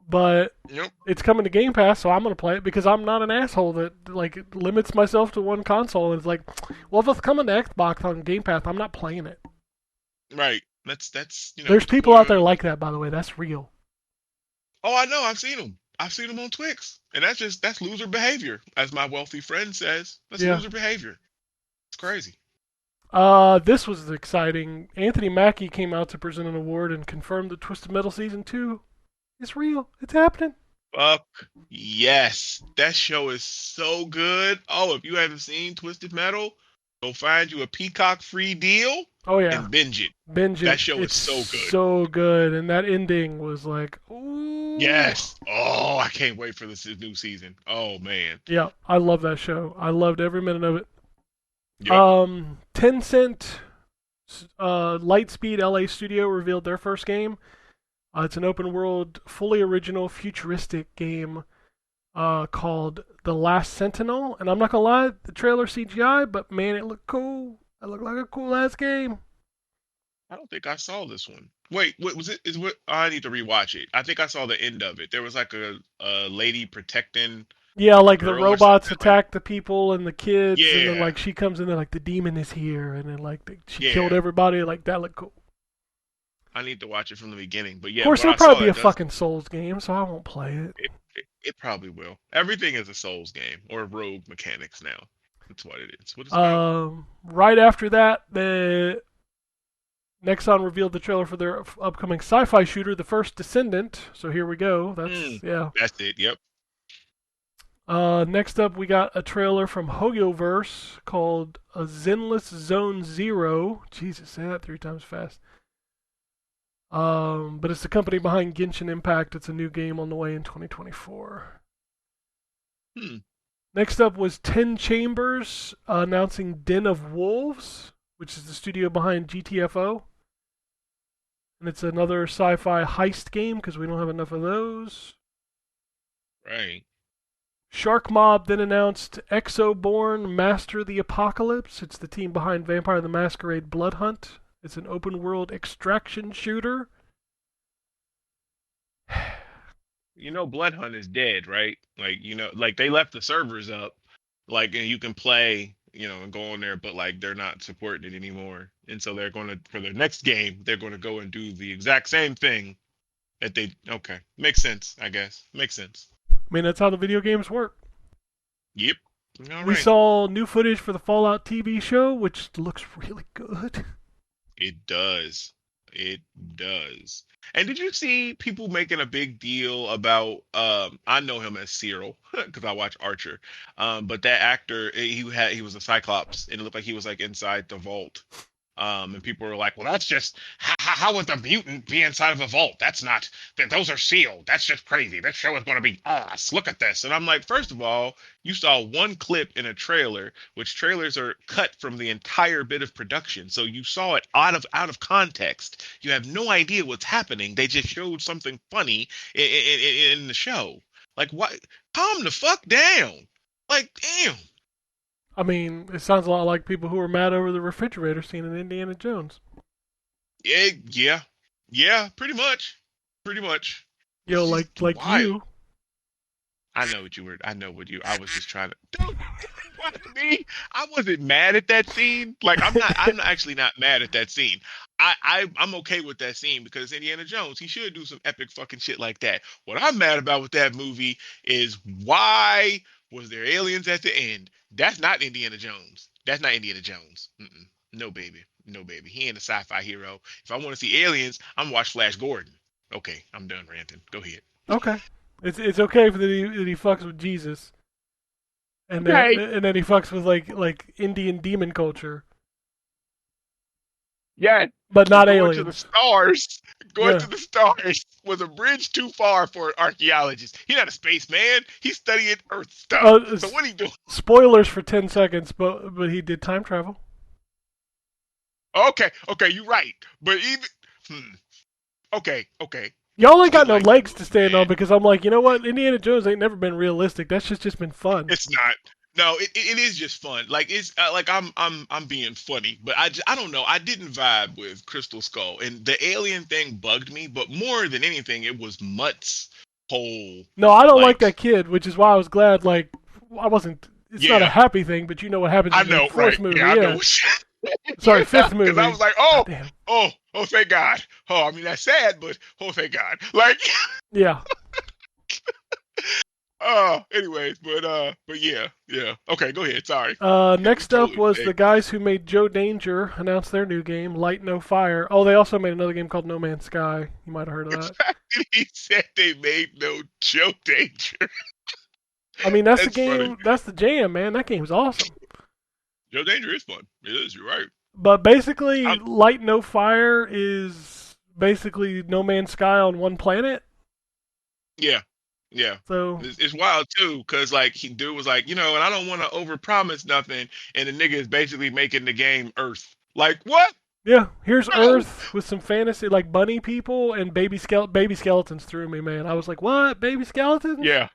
But Yep. it's coming to Game Pass, so I'm gonna play it because I'm not an asshole that like limits myself to one console. And it's like, well, if it's coming to Xbox on Game Pass, I'm not playing it. Right. That's There's the people out there point. like that, by the way. That's real. Oh, I know. I've seen them. I've seen them on Twix, and that's loser behavior, as my wealthy friend says. That's Yeah. loser behavior. It's crazy. This was exciting. Anthony Mackie came out to present an award and confirmed that Twisted Metal Season 2 is real. It's happening. Fuck yes, that show is so good. Oh, if you haven't seen Twisted Metal, go find you a Peacock free deal Oh yeah, and binge it. binge it. That show is It's so good. so good, and that ending was like, ooh. Yes. Oh, I can't wait for this new season. Oh man. Yeah, I love that show. I loved every minute of it. Yep. Tencent, Lightspeed LA Studio revealed their first game. It's an open world, fully original, futuristic game called The Last Sentinel. And I'm not gonna lie, the trailer CGI, but man, it looked cool. It looked like a cool ass game. I don't think I saw this one. Wait, what was it? Is what I need to rewatch it. I think I saw the end of it. There was like a lady protecting Yeah, a like the girl or robots something. Like, attack the people and the kids, and then yeah, like she comes in there like the demon is here, and then like she killed yeah. everybody. Like that looked cool. I need to watch it from the beginning. But Of yeah, course, what it'll I saw probably be a that does fucking Souls game, so I won't play it. it probably will. Everything is a Souls game or rogue mechanics now. That's what it is. What it's about. Right after that, the Nexon revealed the trailer for their upcoming sci-fi shooter, The First Descendant. So here we go. Yeah. That's it. Yep. Next up, we got a trailer from Hoyoverse called A Zenless Zone Zero. Jesus, say that 3 times fast. But it's the company behind Genshin Impact. It's a new game on the way in 2024. Next up was 10 Chambers announcing Den of Wolves, which is the studio behind GTFO. And it's another sci-fi heist game because we don't have enough of those. Right. Shark Mob then announced Exoborn Master the Apocalypse. It's the team behind Vampire the Masquerade Blood Hunt. It's an open world extraction shooter. You know, Blood Hunt is dead, right? Like, like they left the servers up, like, and you can play, and go on there, but like they're not supporting it anymore. And so they're going to, for their next game, they're going to go and do the exact same thing okay. Makes sense, I guess. Makes sense. I mean, that's how the video games work. Yep. All We right. saw new footage for the Fallout TV show, which looks really good. It does. It does. And did you see people making a big deal about I know him as Cyril because I watch Archer. But that actor he was a Cyclops and it looked like he was like inside the vault. And people were like, well, that's just how would the mutant be inside of a vault? That's not those are sealed. That's just crazy. This show is going to be us. Look at this. And I'm like, first of all, you saw one clip in a trailer, which trailers are cut from the entire bit of production. So you saw it out of context. You have no idea what's happening. They just showed something funny in the show. Like, what? Calm the fuck down. Like, damn. I mean, it sounds a lot like people who were mad over the refrigerator scene in Indiana Jones. Yeah, pretty much. Pretty much. Yo, It's like wild. you. I know what you were. I was just trying to. Don't what me. I wasn't mad at that scene. Like I'm actually not mad at that scene. I'm okay with that scene because Indiana Jones. He should do some epic fucking shit like that. What I'm mad about with that movie is why was there aliens at the end? That's not Indiana Jones. That's not Indiana Jones. Mm-mm. No baby. No baby. He ain't a sci-fi hero. If I want to see aliens, I'm watch Flash Gordon. Okay, I'm done ranting. Go ahead. Okay. It's okay that he fucks with Jesus. And Okay. then he fucks with like Indian demon culture. Yeah, But not going aliens. to the stars. Going Yeah. to the stars was a bridge too far for an archaeologist. He's not a spaceman. He's studying Earth stuff. So what he doing? Spoilers for 10 seconds, but he did time travel. Okay, you're right. But even okay. Y'all ain't got no Like, legs to stand man. on because I'm like, you know what? Indiana Jones ain't never been realistic. That's just been fun. It's not. No, it is just fun. Like it's like I'm being funny, but I don't know. I didn't vibe with Crystal Skull, and the alien thing bugged me. But more than anything, it was Mutt's whole No, I don't like like, that kid, which is why I was glad. Like, I wasn't. It's not a yeah, happy thing, but you know what happens I in the know, fourth right? movie. Yeah, I Yeah, know. sorry, Yeah, fifth because I movie. was like, God damn. oh, thank God. Oh, I mean that's sad, but oh, thank God. Like, Yeah. anyways, but yeah. Okay, go ahead. Sorry, Next up totally. was the guys who made Joe Danger announced their new game, Light No Fire. Oh, they also made another game called No Man's Sky. You might have heard of The that. fact that he said they made no Joe Danger. I mean, that's the That's funny. game. That's the jam, man. That game's awesome. Joe Danger is fun. It is. You're right. But basically, I'm, Light No Fire is basically No Man's Sky on one planet. yeah, yeah. So It's wild too, cause like dude was like, and I don't want to overpromise nothing, and the nigga is basically making the game Earth. Like what? yeah, here's No. Earth with some fantasy like bunny people and baby skeletons threw me, man. I was like, what? Baby skeletons? Yeah,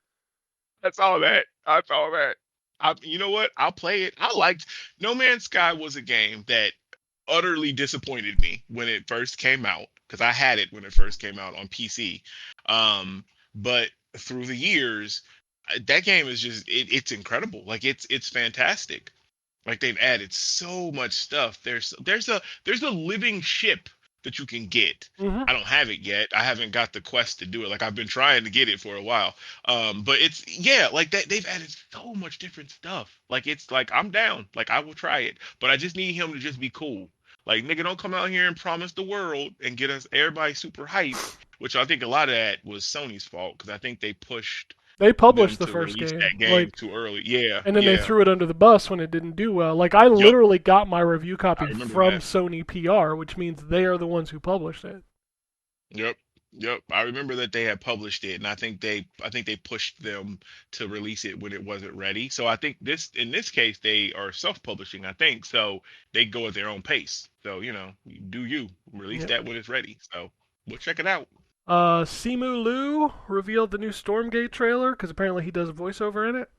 that's all that. That's all that. You know what? I'll play it. I liked No Man's Sky was a game that utterly disappointed me when it first came out because I had it when it first came out on PC. But through the years, that game is just it's incredible. Like it's fantastic. Like they've added so much stuff. There's a living ship that you can get. Mm-hmm. I don't have it yet. I haven't got the quest to do it. Like I've been trying to get it for a while. But it's yeah, like that they've added so much different stuff. Like it's like I'm down. Like I will try it. But I just need him to just be cool. Like nigga, don't come out here and promise the world and get us everybody super hyped. Which I think a lot of that was Sony's fault because I think they pushed They them published the to first release game, that game like, too early. Yeah, and then they yeah. threw it under the bus when it didn't do well. Like, I Yep. literally got my review I copy remember from that. Sony PR, which means they are the ones who published it. Yep. Yep. I remember that they had published it and I think they pushed them to release it when it wasn't ready. So I think in this case they are self-publishing, I think. So they go at their own pace. So, do you release Yep. that when it's ready. So we'll check it out. Simu Liu revealed the new Stormgate trailer because apparently he does a voiceover in it.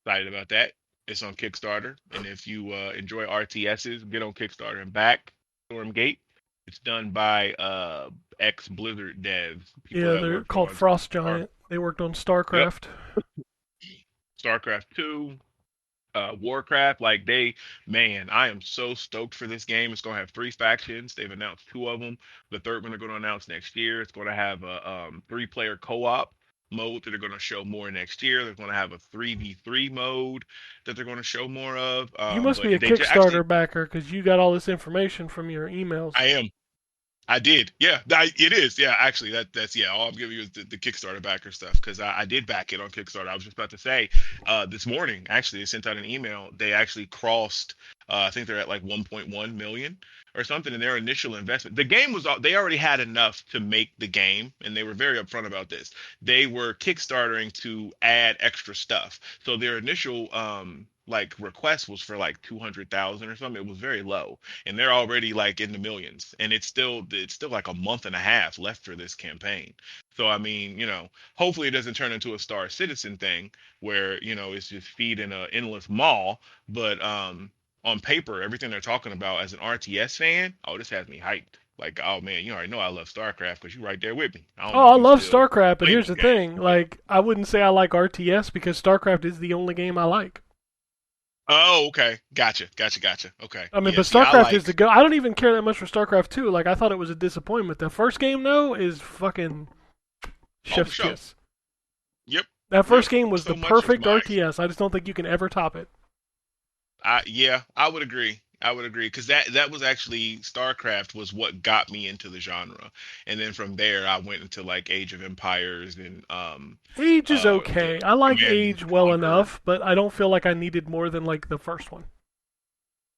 Excited about that. It's on Kickstarter. And if you enjoy RTSs, get on Kickstarter and back Stormgate. It's done by ex Blizzard devs, people Yeah, that they're worked called on Frost Star. Giant. They worked on Yep. StarCraft. StarCraft 2, Warcraft. Like man, I am so stoked for this game. It's gonna have 3 factions. They've announced 2 of them. The third one they're gonna announce next year. It's gonna have a 3-player co-op mode that they're gonna show more next year. They're gonna have a 3v3 mode that they're gonna show more of. You must But be a they just actually, Kickstarter backer because you got all this information from your emails. I am. I did. Yeah, it is. Yeah, actually, that's yeah. All I'm giving you is the Kickstarter backer stuff because I did back it on Kickstarter. I was just about to say, this morning actually they sent out an email. They actually crossed. I think they're at like 1.1 million or something in their initial investment. The game was they already had enough to make the game, and they were very upfront about this. They were Kickstartering to add extra stuff. So their initial like request was for like 200,000 or something. It was very low and they're already like in the millions and it's still like a month and a half left for this campaign. So I mean, hopefully it doesn't turn into a Star Citizen thing where it's just feeding a endless maw. But on paper, everything they're talking about as an RTS fan, oh, this has me hyped. Like, oh man, you already know I love StarCraft because you're right there with me. I don't know Oh, if I you love still StarCraft, but play here's those the games, thing. but Like, I wouldn't say I like RTS because StarCraft is the only game I like. oh, okay, gotcha. Okay, I mean, yeah. but See, I StarCraft is like the go. I don't even care that much for StarCraft 2. Like, I thought it was a disappointment. The first game, though, is fucking oh for chef's sure. kiss. Yep, That yep. first game was the So much of perfect my RTS. I just don't think you can ever top it. Yeah, I would agree. I would agree because that was actually StarCraft was what got me into the genre, and then from there I went into like Age of Empires and Age is the okay. I like Command and Age well Conquer. enough, but I don't feel like I needed more than like the first one.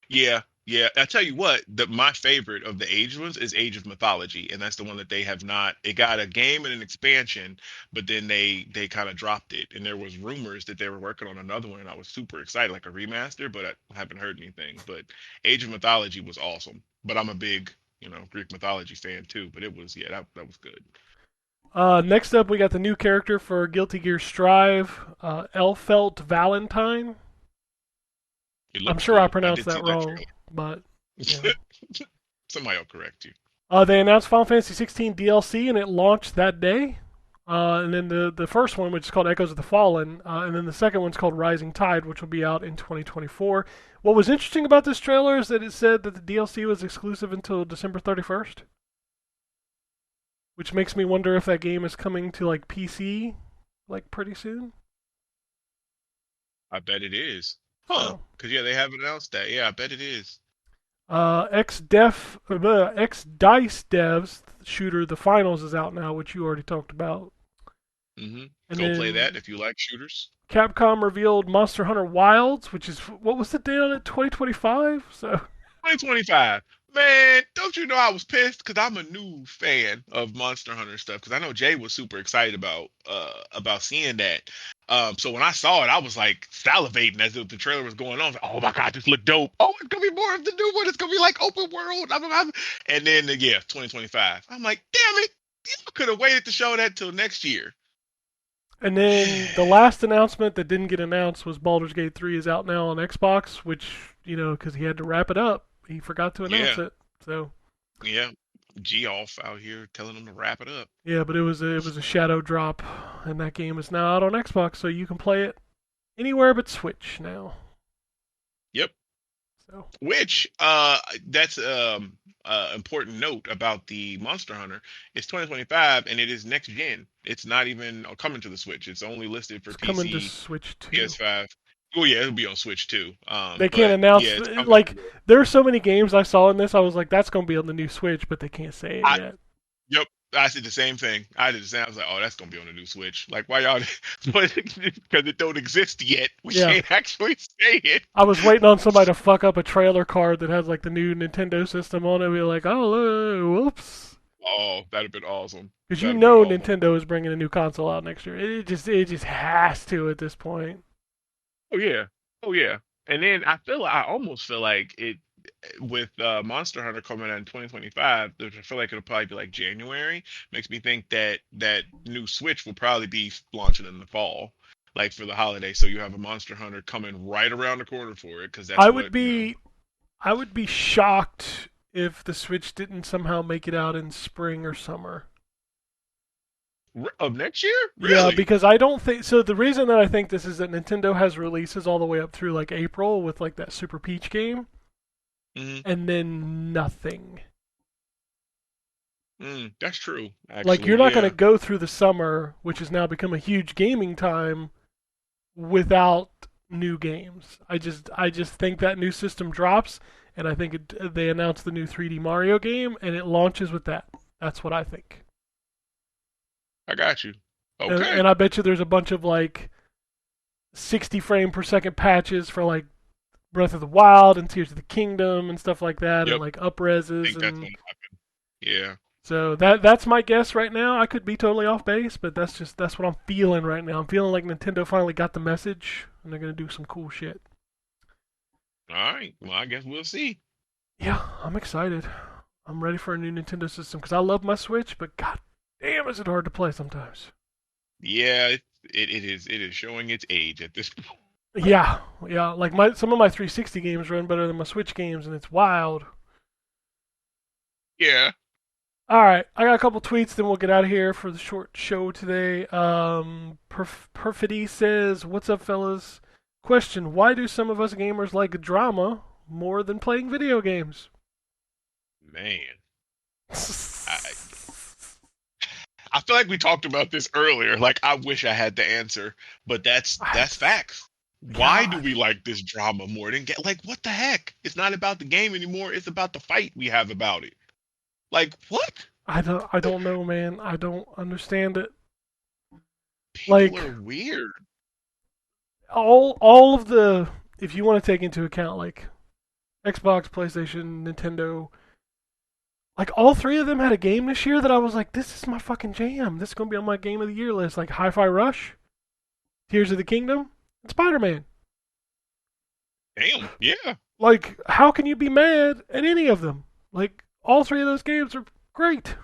Yeah, yeah. I tell you what, my favorite of the Age ones is Age of Mythology, and that's the one that they have not. It got a game and an expansion, but then they kind of dropped it, and there was rumors that they were working on another one, and I was super excited, like a remaster, but I haven't heard anything. But Age of Mythology was awesome. But I'm a big Greek mythology fan too. But it was yeah, that was good. Next up, we got the new character for Guilty Gear Strive, Elfelt Valentine. It I'm looks sure I cool. I pronounced did see that that wrong, but yeah. trailer. Somebody will correct you. They announced Final Fantasy 16 DLC, and it launched that day. And then the first one, which is called Echoes of the Fallen, and then the second one's called Rising Tide, which will be out in 2024. What was interesting about this trailer is that it said that the DLC was exclusive until December 31st, which makes me wonder if that game is coming to like PC like pretty soon. I bet it is. Huh? So, Because yeah, they haven't announced that. Yeah, I bet it is. X Dice Devs shooter The Finals is out now, which you already talked about. And Go play that then if you like shooters. Capcom revealed Monster Hunter Wilds, which is what was the date on it? 2025. So 2025. Man, don't you know I was pissed because I'm a new fan of Monster Hunter stuff because I know Jay was super excited about seeing that. So when I saw it, I was like salivating as if the trailer was going on. I was like, oh my god, this looked dope. Oh, it's gonna be more of the new one. It's gonna be like open world. And then yeah, 2025. I'm like, damn it, you could have waited to show that till next year. and then the last announcement that didn't get announced was Baldur's Gate 3 is out now on Xbox, which because he had to wrap it up, he forgot to announce Yeah, it. So yeah. G off out here telling them to wrap it up. yeah, but it was a shadow drop, and that game is now out on Xbox, so you can play it anywhere but Switch now. Yep. So Which that's important note about the Monster Hunter. It's 2025 and it is next gen. It's not even coming to the Switch. It's only listed for it's coming to PC, Switch too. PS5. Oh yeah, it'll be on Switch too. They can't But announce yeah, it's coming. like there are so many games I saw in this. I was like, that's gonna be on the new Switch, but they can't say it I yet. Yep. I did the same thing. I did the same. I was like, "Oh, that's gonna be on the new Switch." Like, why y'all? But because it don't exist yet, we Yeah, can't actually say it. I was waiting on somebody to fuck up a trailer card that has like the new Nintendo system on it. And be like, oh, whoops, Oh, that'd have been awesome. because That'd have been awesome. Nintendo is bringing a new console out next year. It just has to at this point. Oh yeah. Oh yeah. And then I almost feel like it with Monster Hunter coming out in 2025, which I feel like it'll probably be like January, makes me think that that new Switch will probably be launching in the fall, like for the holiday. So you have a Monster Hunter coming right around the corner for it, because I that's would what, you know, be I would be shocked if the Switch didn't somehow make it out in spring or summer. of next year? Yeah, Really? because I don't think so. The reason that I think this is that Nintendo has releases all the way up through like April with like that Super Peach game, Mm-hmm. and then nothing. That's true, Like actually. you're not going to Yeah. go through the summer, which has now become a huge gaming time, without new games. I just think that new system drops, and I think they announce the new 3D Mario game, and it launches with that. That's what I think. I got you. And, Okay. and I bet you there's a bunch of like 60 frame per second patches for like Breath of the Wild and Tears of the Kingdom and stuff like that, and Yep. like I upreses, think that's and gonna happen. Yeah. so that's my guess right now. I could be totally off base, but that's what I'm feeling right now. I'm feeling like Nintendo finally got the message and they're gonna do some cool shit. All right. Well, I guess we'll see. Yeah, I'm excited. I'm ready for a new Nintendo system because I love my Switch, but god damn, is it hard to play sometimes. Yeah, it is showing its age at this point. Yeah, yeah. Like some of my 360 games run better than my Switch games, and it's wild. Yeah. All right, I got a couple tweets, then we'll get out of here for the short show today. Perfidy says, "What's up, fellas? Question: Why do some of us gamers like drama more than playing video games?" Man. I I feel like we talked about this earlier. Like I wish I had the answer, but that's facts. Why do God, we like this drama more than get like what the heck? It's not about the game anymore. It's about the fight we have about it. Like what? I don't know, man. I don't understand it. People Like are weird. all of the, if you want to take into account like Xbox, PlayStation, Nintendo, like all three of them had a game this year that I was like, this is my fucking jam. This is gonna be on my game of the year list. Like Hi-Fi Rush, Tears of the Kingdom, and Spider-Man. Damn. Yeah. Like, how can you be mad at any of them? Like, all three of those games are great.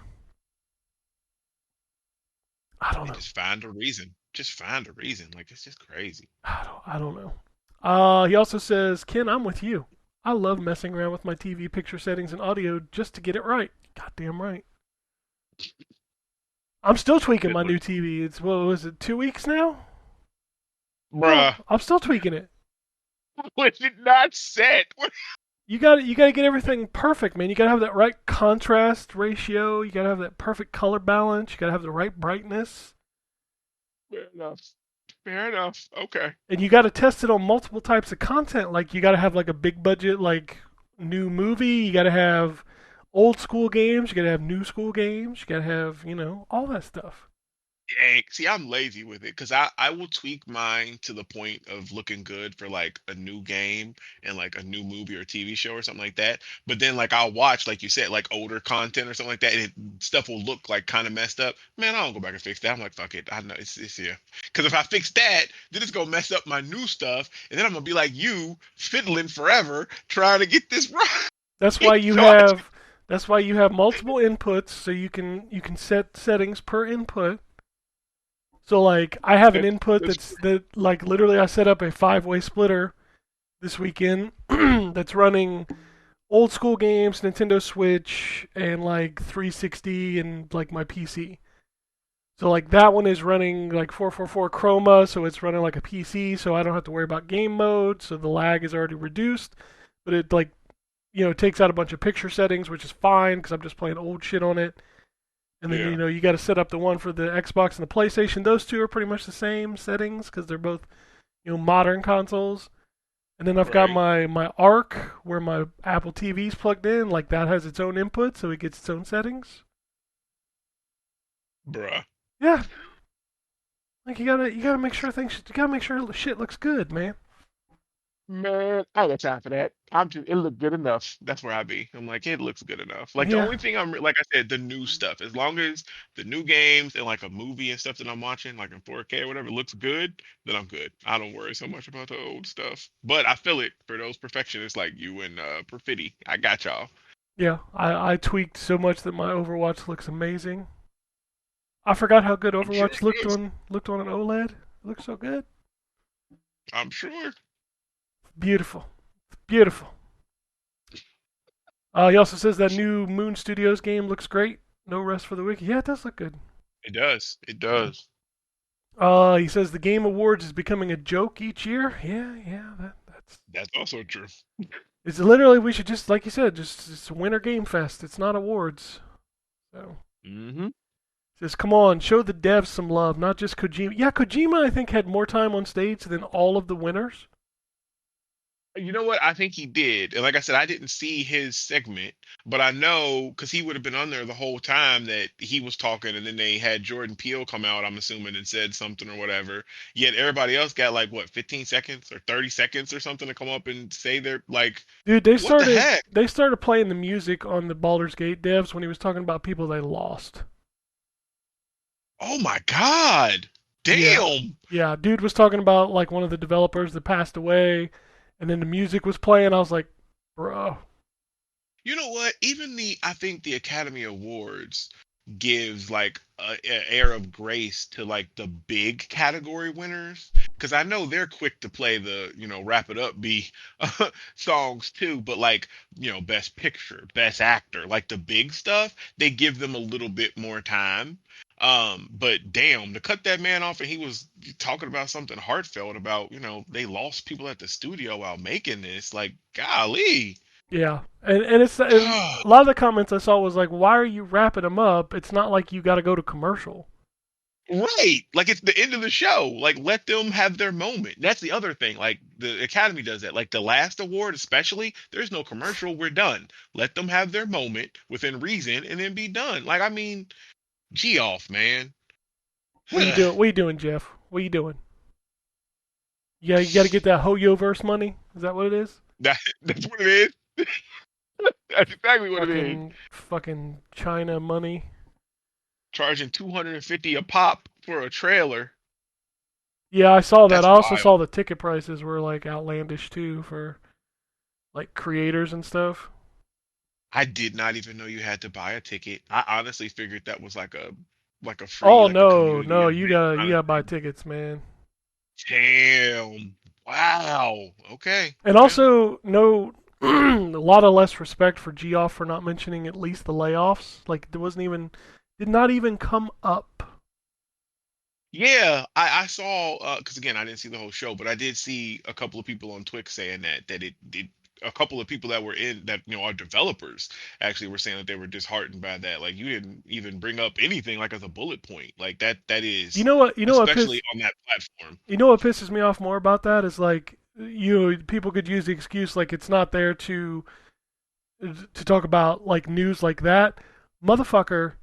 don't They know. just find a reason. Just find a reason. Like it's just crazy. I don't know. He also says, Ken, I'm with you. I love messing around with my TV picture settings and audio just to get it right. Goddamn right. I'm still tweaking my Fiddler. new TV. It's what was it, 2 weeks now? Bruh. I'm still tweaking it. Was it not set? You gotta get everything perfect, man. You gotta have that right contrast ratio. You gotta have that perfect color balance. You gotta have the right brightness, Fair enough. Fair enough. Okay. and you gotta test it on multiple types of content. Like you gotta have like a big budget like new movie. You gotta have old school games. You gotta have new school games. You gotta have all that stuff. Dang. See, I'm lazy with it because I will tweak mine to the point of looking good for like a new game and like a new movie or TV show or something like that. But then like I'll watch, like you said, like older content or something like that, and stuff will look like kind of messed up. Man, I don't go back and fix that. I'm like, fuck it. I know it's here. Because if I fix that, then it's gonna mess up my new stuff, and then I'm gonna be like you fiddling forever trying to get this That's why right. you So I just, have that's why you have multiple inputs, so you can set settings per input. So like I have an input that's that like literally I set up a 5-way splitter this weekend that's running old school games, Nintendo Switch, and like 360 and like my PC. So like that one is running like 444 chroma, so it's running like a PC, so I don't have to worry about game mode, so the lag is already reduced. But it like it takes out a bunch of picture settings, which is fine because I'm just playing old shit on it. And then yeah. you got to set up the one for the Xbox and the PlayStation. Those two are pretty much the same settings because they're both modern consoles. And then I've got Right, my Arc where my Apple TV's plugged in. Like that has its own input, so it gets its own settings. bruh. Yeah, like you gotta make sure shit looks good, man. Man, I ain't got time for that. It looked good enough. That's where I be. I'm like, it looks good enough. Like the Yeah, only thing like I said, the new stuff. As long as the new games and like a movie and stuff that I'm watching, like in 4K or whatever, looks good, then I'm good. I don't worry so much about the old stuff. But I feel it for those perfectionists like you and Perfetti. I got y'all. yeah. I tweaked so much that my Overwatch looks amazing. I forgot how good I'm sure Overwatch it is. looked on an OLED. It looks so good. I'm sure. Beautiful, beautiful. He also says that new Moon Studios game looks great. No Rest for the Wicked. Yeah, it does look good. It does. It does. He says the Game Awards is becoming a joke each year. Yeah, that's. That's also true. It's literally we should just like you said, just it's Winter Game Fest. It's not awards. So Mm-hmm. says come on, show the devs some love, not just Kojima. Yeah, Kojima I think had more time on stage than all of the winners. You know what? I think he did. And like I said, I didn't see his segment, but I know because he would have been on there the whole time that he was talking, and then they had Jordan Peele come out, I'm assuming, and said something or whatever. Yet everybody else got like what, 15 seconds or 30 seconds or something to come up and say they're like, Dude, they what the started heck? they started playing the music on the Baldur's Gate devs when he was talking about people they lost. Oh my God. Yeah. Damn. Yeah, dude was talking about like one of the developers that passed away, and then the music was playing. I was like, bro. You know what? Even I think the Academy Awards gives like a air of grace to like the big category winners because I know they're quick to play the wrap it up be songs too, but like best picture, best actor, like the big stuff, they give them a little bit more time. But damn, to cut that man off and he was talking about something heartfelt about they lost people at the studio while making this, like golly. Yeah, and and a lot of the comments I saw was like, why are you wrapping them up? It's not like you got to go to commercial. Right. Like it's the end of the show. Like let them have their moment. That's the other thing. Like the Academy does that. Like the last award, especially, there's no commercial. We're done. Let them have their moment within reason and then be done. Like, I mean, gee off, man. What are you doing? What are you doing, Jeff? What are you doing? Yeah, you got to get that Hoyo verse money. Is that what it is? That's what it is. That's exactly what it is. Fucking China money. Charging 250 a pop for a trailer. Yeah, I saw that. That's I also wild. saw the ticket prices were like outlandish too for like creators and stuff. I did not even know you had to buy a ticket. I honestly figured that was like a like a free, Oh like a no, community no, event you kind of gotta buy thing? tickets, man. Damn. Wow. Okay. And Well, also, no, a lot of less respect for Geoff for not mentioning at least the layoffs. Like, there wasn't even, did not even come up. yeah, I saw because again I didn't see the whole show, but I did see a couple of people on Twitch saying that it a couple of people that were in that are developers actually were saying that they were disheartened by that. Like you didn't even bring up anything like as a bullet point. Like that You is know what? especially on that platform. You know what pisses me off more about that is like people could use the excuse like it's not there to talk about like news like that. Motherfucker,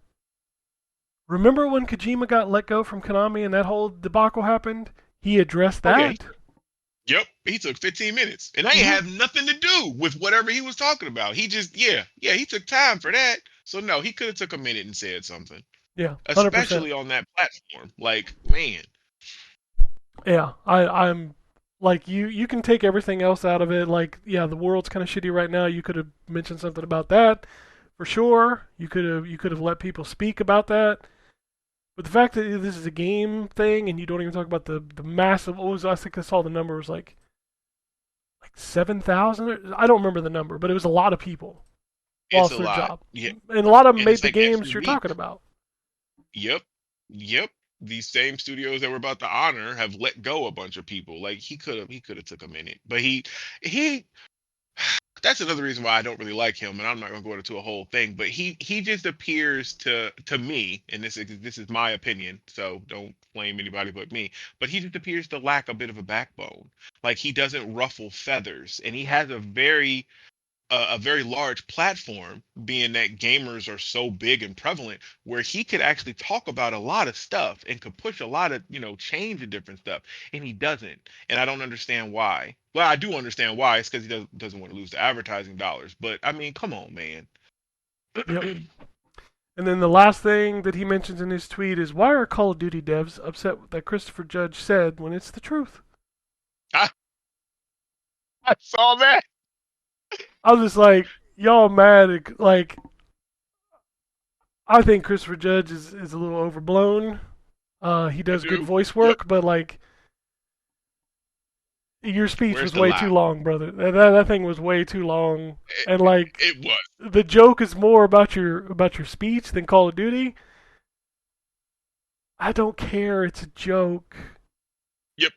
remember when Kojima got let go from Konami and that whole debacle happened? He addressed Oh yeah, that. yep. He took 15 minutes, and I ain't Hmm. have nothing to do with whatever he was talking about. He just yeah he took time for that. So no, he could have took a minute and said something, Yeah, 100%. especially on that platform. Like man, Yeah, I'm like you can take everything else out of it. Like yeah, the world's kind of shitty right now. You could have mentioned something about that for sure. You could have let people speak about that. But the fact that this is a game thing and you don't even talk about the massive, what was I think I saw the number was like 7,000. I don't remember the number, but it was a lot of people it's lost a their lot. job, Yeah, and a lot of them and made it's the like every games you're week. talking about. Yep. Yep. These same studios that we're about to honor have let go a bunch of people. Like he could have took a minute. But he that's another reason why I don't really like him, and I'm not gonna go into a whole thing, but he just appears to me, and this is my opinion, so don't blame anybody but me, but he just appears to lack a bit of a backbone. Like he doesn't ruffle feathers, and he has a very large platform, being that gamers are so big and prevalent, where he could actually talk about a lot of stuff and could push a lot of change and different stuff, and he doesn't. And I don't understand why. Well, I do understand why. It's because he doesn't want to lose the advertising dollars. But I mean, come on, man. Yep. And then the last thing that he mentions in his tweet is why are Call of Duty devs upset that Christopher Judge said when it's the truth? I, I saw that. I was just like, y'all mad? Like, I think Christopher Judge is a little overblown. He I does good do. voice Yep. work, but like your speech Where's was the way lie? too long, brother. That thing was way too long. It, And like it was. the joke is more about your speech than Call of Duty. I don't care. It's a joke. Yep.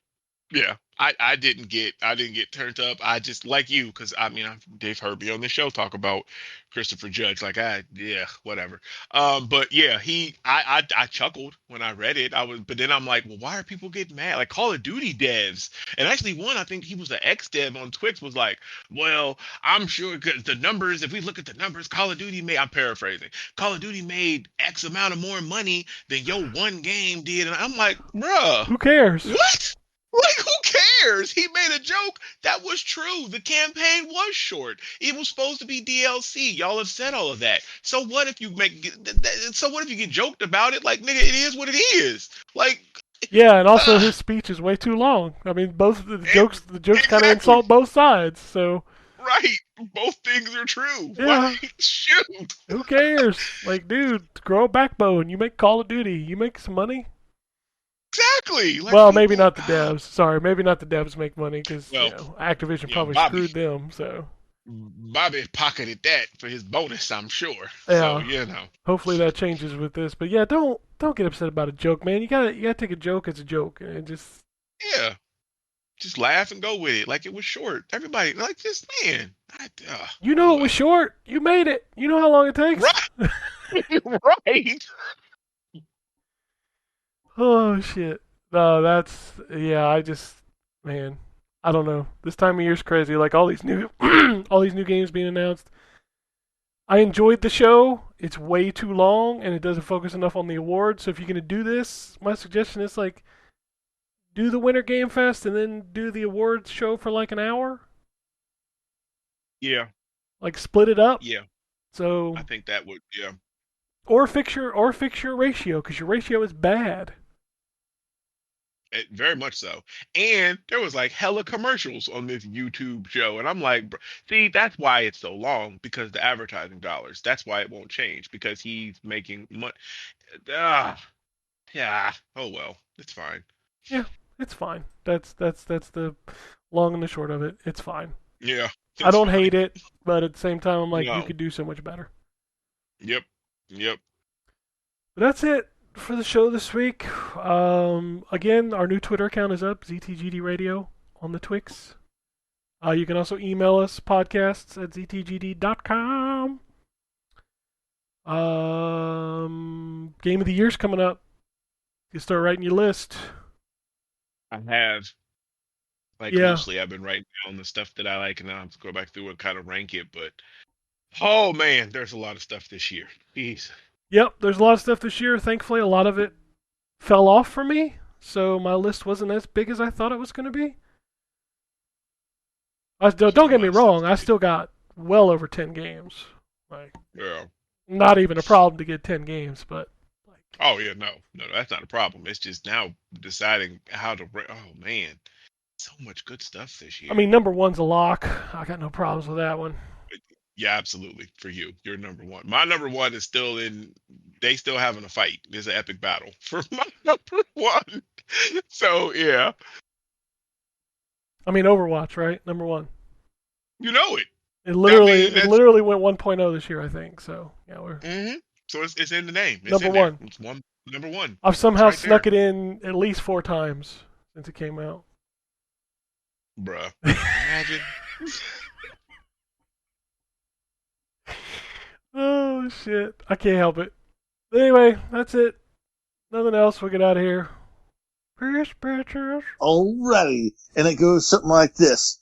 Yeah, I didn't get turned up. I just like you because I mean they've heard me on the show talk about Christopher Judge. Like yeah, whatever. But yeah, I chuckled when I read it. But then I'm like, well, why are people getting mad? Like Call of Duty devs, and actually one I think he was an ex dev on Twitch was like, well, I'm sure because the numbers. If we look at the numbers, Call of Duty made. I'm paraphrasing. Call of Duty made X amount of more money than your one game did, and I'm like, bruh. Who cares? What? Like, who cares? He made a joke that was true. The campaign was short. It was supposed to be DLC. Y'all have said all of that. So what if you so what if you get joked about it? Like, nigga, it is what it is. Like, Yeah, and also uh, his speech is way too long. I mean, both the it, jokes kind of exactly. insult both sides. So Right. Both things are true. Why? yeah, Shoot. who cares? Like, dude, grow a backbone. You make Call of Duty. You make some money. Exactly. Like, Well, maybe people. not the devs. Sorry, maybe not the devs make money because Well, Activision probably Bobby. screwed them. So Bobby pocketed that for his bonus, I'm sure. So, yeah, you know. hopefully that changes with this. But yeah, don't get upset about a joke, man. You gotta take a joke as a joke and just Yeah. Just laugh and go with it. Like it was short. Everybody like this man. it was Anyway, short. You made it. You know how long it takes. right, right. Oh shit. No, that's yeah. I just man, I don't know. This time of year's crazy. Like all these new all these new games being announced. I enjoyed the show. It's way too long and it doesn't focus enough on the awards. So if you're gonna do this, my suggestion is like do the Winter Game Fest and then do the awards show for like an hour. Yeah, Like split it up. yeah. I So think that would. Yeah, or fix your ratio because your ratio is bad. very much so. And there was like hella commercials on this YouTube show, and I'm like, see, that's why it's so long because the advertising dollars. That's why it won't change because he's making money. Ah. Yeah. Oh well, it's fine. Yeah, it's fine. That's the long and the short of it. It's fine. Yeah, I it's don't fine. hate it, but at the same time, I'm like, you No. could do so much better. Yep. Yep. But that's it for the show this week. Again, our new Twitter account is up, ZTGD Radio on the Twix. You can also email us, podcasts at ztgd.com. Game of the Year's coming up. You start writing your list. I have like Yeah. mostly I've been writing down the stuff that I like, and then I have to go back through and kind of rank it. But oh man, there's a lot of stuff this year. Jeez. Yep, there's a lot of stuff this year. Thankfully, a lot of it fell off for me, so my list wasn't as big as I thought it was going to be. Don't get me wrong, I still got well over 10 games. Like, Yeah. not even a problem to get 10 games, but like, Oh yeah, no, that's not a problem. It's just now deciding how to. Oh man, so much good stuff this year. I mean, number one's a lock. I got no problems with that one. Yeah, absolutely. For you, you're number one. My number one is still in. They still having a fight. There's an epic battle for my number one. So yeah, I mean, Overwatch, right? Number one. you know it. It literally, that's- it literally went 1.0 this year, I think. So yeah, we're So it's in the name. It's number in there. one. It's number one. I've somehow right snuck there. it in at least 4 times since it came out. Bruh. Imagine. Oh shit! I can't help it. Anyway, that's it. Nothing else. We'll get out of here. Peace, bitches. Alrighty. And it goes something like this.